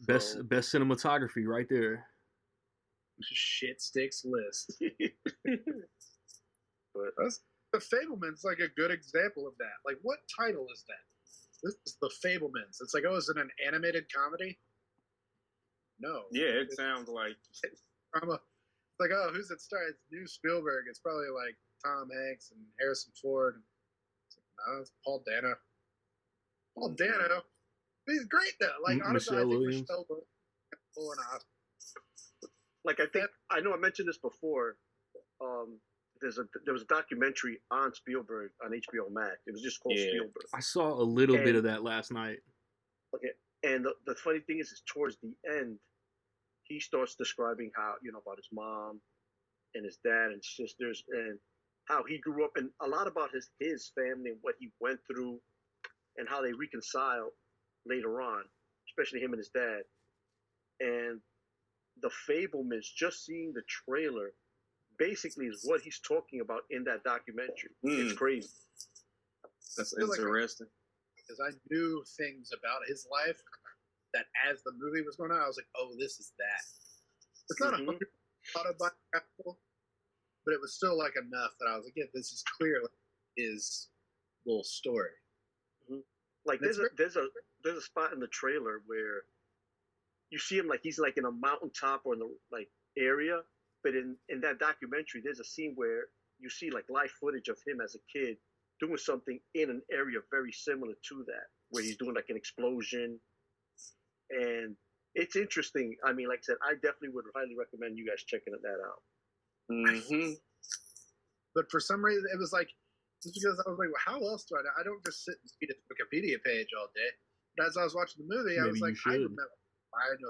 Best cinematography right there. Shit sticks list. But the Fablemans like a good example of that. Like, what title is that? This is the Fablemans. It's like, oh, is it an animated comedy? No. Yeah, it sounds like. It's like, oh, who's it star? It's new Spielberg. It's probably like Tom Hanks and Harrison Ford. It's like, no, it's Paul Dano. Paul Dano. He's great though. Like honestly, I think Michelle Williams pulling off. Like I know I mentioned this before. There was a documentary on Spielberg on HBO Max. It was just called Spielberg. I saw a little bit of that last night. Okay, and the funny thing is towards the end, he starts describing how about his mom and his dad and sisters and how he grew up and a lot about his family and what he went through and how they reconciled later on, especially him and his dad. And the Fablemans, just seeing the trailer, basically is what he's talking about in that documentary. It's crazy. That's interesting. Because I knew things about his life that as the movie was going on, I was like, oh, this is that. It's not autobiographical, but it was still like enough that I was like, yeah, this is clearly his little story. Like there's a spot in the trailer where you see him like he's like in a mountaintop or in the like area, but in that documentary there's a scene where you see like live footage of him as a kid doing something in an area very similar to that, where he's doing like an explosion, and it's interesting. I mean, like I said, I definitely would highly recommend you guys checking that out. But for some reason, it was like, just because I was like, well, how else do I know? I don't just sit and read a Wikipedia page all day. But as I was watching the movie, I was like, I know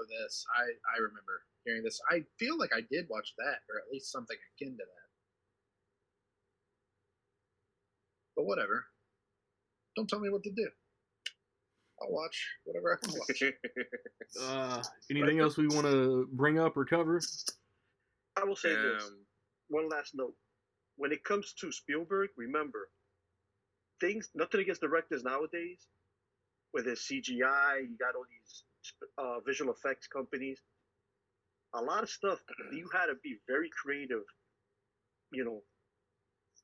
this. I remember hearing this. I feel like I did watch that, or at least something akin to that. But whatever. Don't tell me what to do. I'll watch whatever I want to watch. Anything else we want to bring up or cover? I will say this. One last note. When it comes to Spielberg, remember, nothing against directors nowadays, where there's CGI, you got all these visual effects companies. A lot of stuff, you had to be very creative,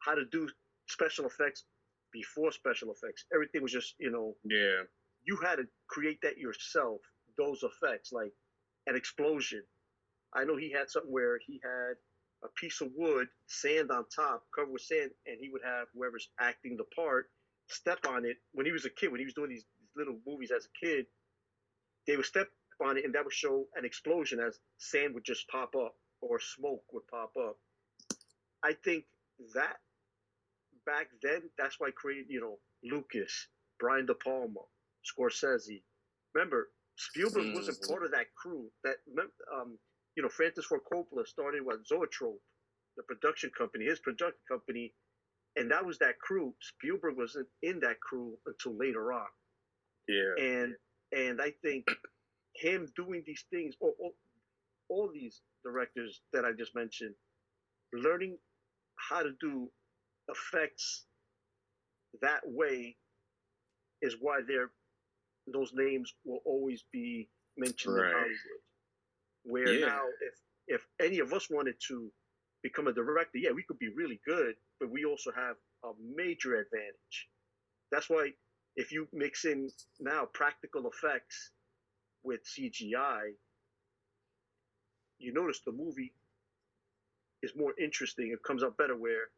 how to do special effects before special effects. Everything was just, you had to create that yourself, those effects, like an explosion. I know he had something where he had a piece of wood, sand on top, covered with sand, and he would have whoever's acting the part step on it. When he was a kid, when he was doing these little movies as a kid, they would step on it, and that would show an explosion as sand would just pop up or smoke would pop up. I think that back then, that's why I created, Lucas, Brian De Palma, Scorsese. Remember, Spielberg wasn't part of that crew. Francis Ford Coppola started Zoetrope, the production company, his production company, and that was that crew. Spielberg wasn't in that crew until later on. Yeah. And I think him doing these things, all these directors that I just mentioned, learning how to do effects that way is why those names will always be mentioned in Right. Hollywood. Where Yeah. now, if any of us wanted to become a director, yeah, we could be really good, but we also have a major advantage. That's why if you mix in now practical effects with CGI, you notice the movie is more interesting. It comes out better where,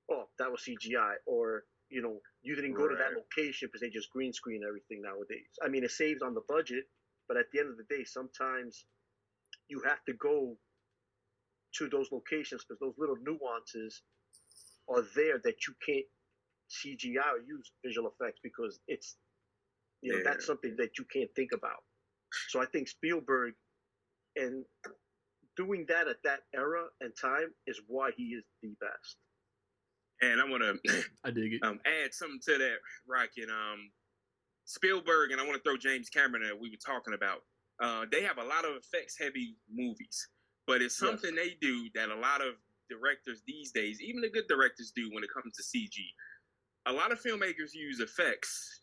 oh, that was CGI, or you didn't go to that Right. location because they just green screen everything nowadays. I mean, it saves on the budget, but at the end of the day, sometimes you have to go to those locations because those little nuances are there that you can't CGI or use visual effects because it's Yeah. that's something that you can't think about. So I think Spielberg and doing that at that era and time is why he is the best. And I want to I dig it. add something to that, Rocket. Spielberg, and I want to throw James Cameron that we were talking about. They have a lot of effects heavy movies, but it's something they do that a lot of directors these days, even the good directors, do when it comes to CG. A lot of filmmakers use effects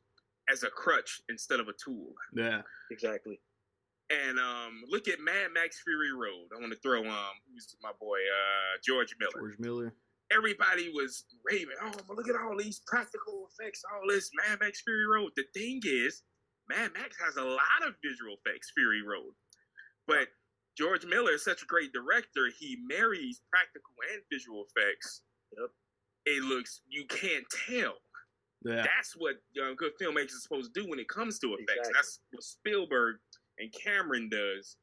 as a crutch instead of a tool. Yeah. Exactly. And look at Mad Max Fury Road. I want to throw who's my boy, George Miller. George Miller. Everybody was raving, oh, but look at all these practical effects, all this Mad Max Fury Road. The thing is, Mad Max has a lot of visual effects, Fury Road. But George Miller is such a great director, he marries practical and visual effects. Yep. It looks, you can't tell. Yeah. That's what good filmmakers are supposed to do when it comes to effects. Exactly. That's what Spielberg and Cameron does.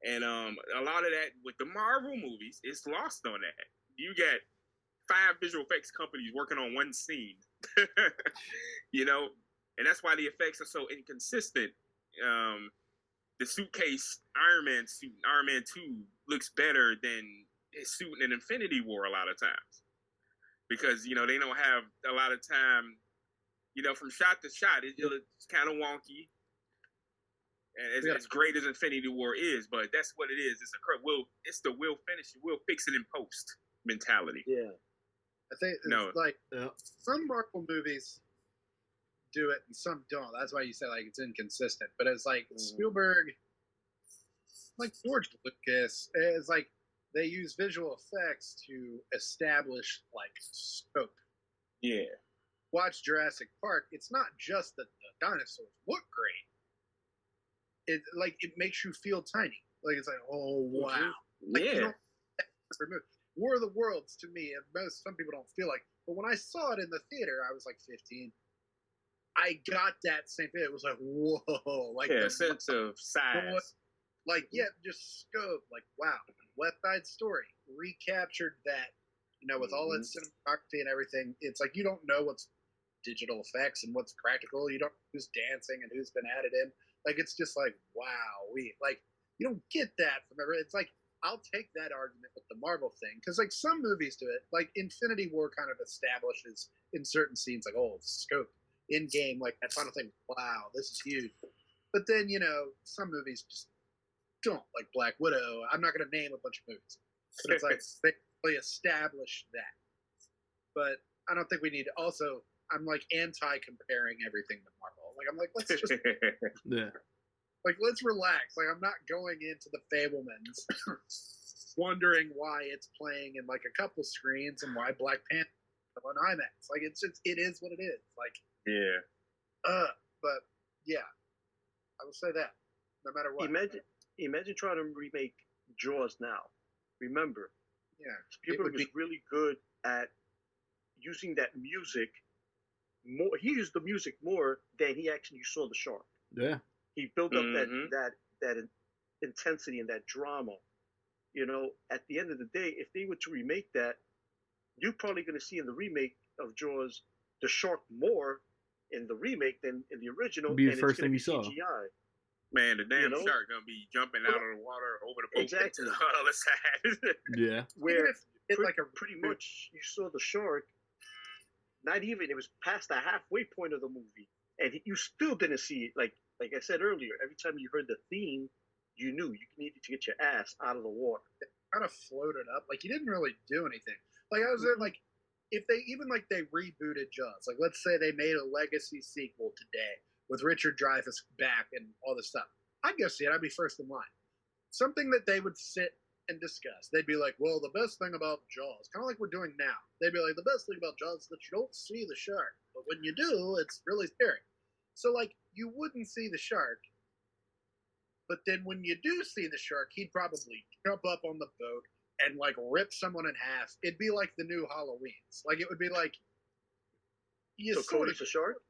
And a lot of that with the Marvel movies, it's lost on that. You got 5 visual effects companies working on one scene, and that's why the effects are so inconsistent. The suitcase Iron Man suit, Iron Man 2, looks better than his suit in Infinity War a lot of times because they don't have a lot of time. From shot to shot, it looks kind of wonky. And as great as Infinity War is, but that's what it is. It's the we'll finish it, we'll fix it in post mentality. Yeah. I think some Marvel movies do it and some don't. That's why you say like it's inconsistent. But it's like Spielberg, like George Lucas, it's like they use visual effects to establish like scope. Yeah. Watch Jurassic Park. It's not just that the dinosaurs look great. It makes you feel tiny. Like it's like, oh wow. Yeah. War of the Worlds to me, some people don't feel like, but when I saw it in the theater, I was like 15. I got that same thing. It was like, whoa, like a sense of size. Just scope. Like, wow, West Side Story recaptured that. With all its cinematography and everything. It's like you don't know what's digital effects and what's practical. You don't know who's dancing and who's been added in. Like it's just like, wow, you don't get that from everyone. It's like I'll take that argument with the Marvel thing because like some movies do it. Like Infinity War kind of establishes in certain scenes like, oh, scope in game, like that final thing. Wow, this is huge. But then some movies just don't, like Black Widow. I'm not going to name a bunch of movies, but it's like they really establish that. But I don't think we need. Also, I'm like anti-comparing everything to Marvel. Like I'm like, let's just let's relax. Like I'm not going into the Fablemans wondering why it's playing in like a couple screens and why Black Panther on IMAX. Like it's just, it is what it is. Like but yeah, I will say that no matter what. Imagine trying to remake Jaws now. Remember, Spielberg was really good at using that music more. He used the music more than he actually saw the shark. Yeah. He built up that intensity and that drama. At the end of the day, if they were to remake that, you're probably going to see in the remake of Jaws the shark more in the remake than in the original. Be the first thing you saw. CGI. Man, the damn shark gonna be jumping out of the water over the boat to the other side. Yeah. Where pretty much you saw the shark. Not even, it was past the halfway point of the movie, and you still didn't see it. Like I said earlier, every time you heard the theme, you knew you needed to get your ass out of the water. Kind of floated up. Like, he didn't really do anything. Like, I was there, like, if they even, like, they rebooted Jaws. Like, let's say they made a legacy sequel today with Richard Dreyfuss back and all this stuff. I'd go see it. I'd be first in line. Something that they would sit and discuss. They'd be like, well, the best thing about Jaws, kind of like we're doing now. They'd be like, the best thing about Jaws is that you don't see the shark. But when you do, it's really scary. So, like, you wouldn't see the shark. But then when you do see the shark, he'd probably jump up on the boat and, like, rip someone in half. It'd be like the new Halloweens. Like, it would be like... So Cody's a shark?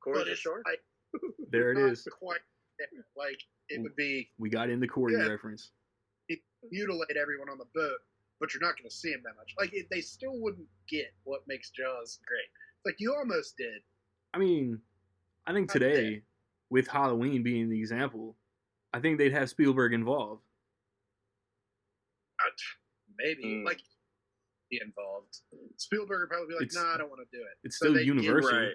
Cody's a shark? There it is. Quite, like, it would be... We got in the Corey reference. He'd mutilate everyone on the boat, but you're not going to see him that much. Like, they still wouldn't get what makes Jaws great. Like, you almost did. I mean, I think today, with Halloween being the example, I think they'd have Spielberg involved. Maybe. Like, be involved. Spielberg would probably be like, nah, I don't want to do it. It's still Universal.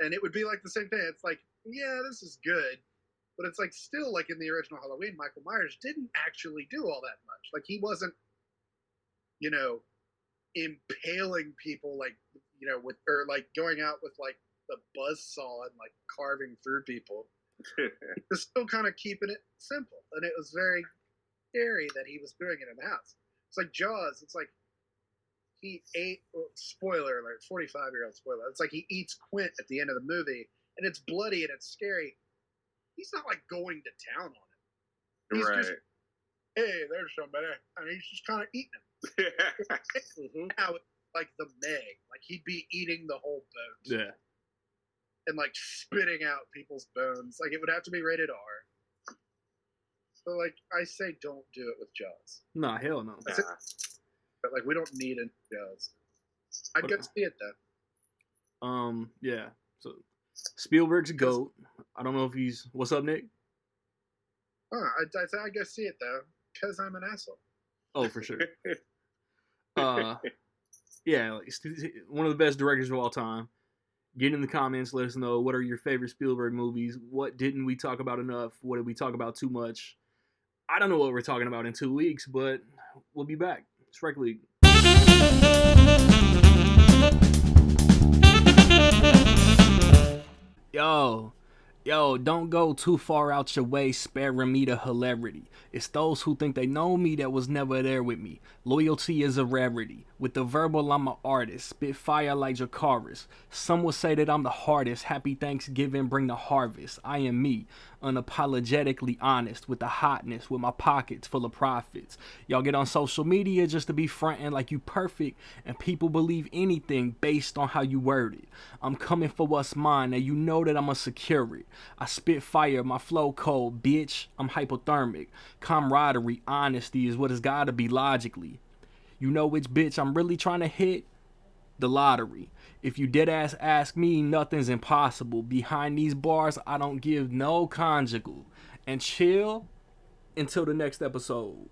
And it would be like the same thing. It's like, yeah, this is good. But it's like still like in the original Halloween, Michael Myers didn't actually do all that much. Like he wasn't, you know, impaling people like, you know, with or like going out with like the buzzsaw and like carving through people. He was still kind of keeping it simple. And it was very scary that he was doing it in the house. It's like Jaws. It's like he ate, spoiler alert, 45-year-old spoiler. It's like he eats Quint at the end of the movie and it's bloody and it's scary. He's not like going to town on it. He's just, hey, there's somebody. And he's just kind of eating him. Now, like the Meg, like he'd be eating the whole boat. Yeah. And like spitting out people's bones. Like it would have to be rated R. So like I say, don't do it with Jaws. Nah, hell no. But like we don't need it Jaws. I'd go see it though. Yeah. So Spielberg's a GOAT. I don't know if he's. What's up, Nick? I'd say I'd go see it though, because I'm an asshole. Oh, for sure. Yeah, like, one of the best directors of all time. Get in the comments. Let us know what are your favorite Spielberg movies. What didn't we talk about enough? What did we talk about too much? I don't know what we're talking about in 2 weeks, but we'll be back. Strike League. Yo, don't go too far out your way sparing me the hilarity. It's those who think they know me that was never there with me. Loyalty is a rarity. With the verbal, I'm an artist. Spit fire like Jakaris. Some will say that I'm the hardest. Happy Thanksgiving, bring the harvest. I am me, unapologetically honest. With the hotness, with my pockets full of profits. Y'all get on social media just to be fronting like you perfect. And people believe anything based on how you word it. I'm coming for what's mine, and you know that I'ma secure it. I spit fire, my flow cold, bitch. I'm hypothermic. Camaraderie, honesty is what it's gotta be logically. You know which bitch I'm really trying to hit? The lottery. If you dead ask me, nothing's impossible. Behind these bars, I don't give no conjugal. And chill until the next episode.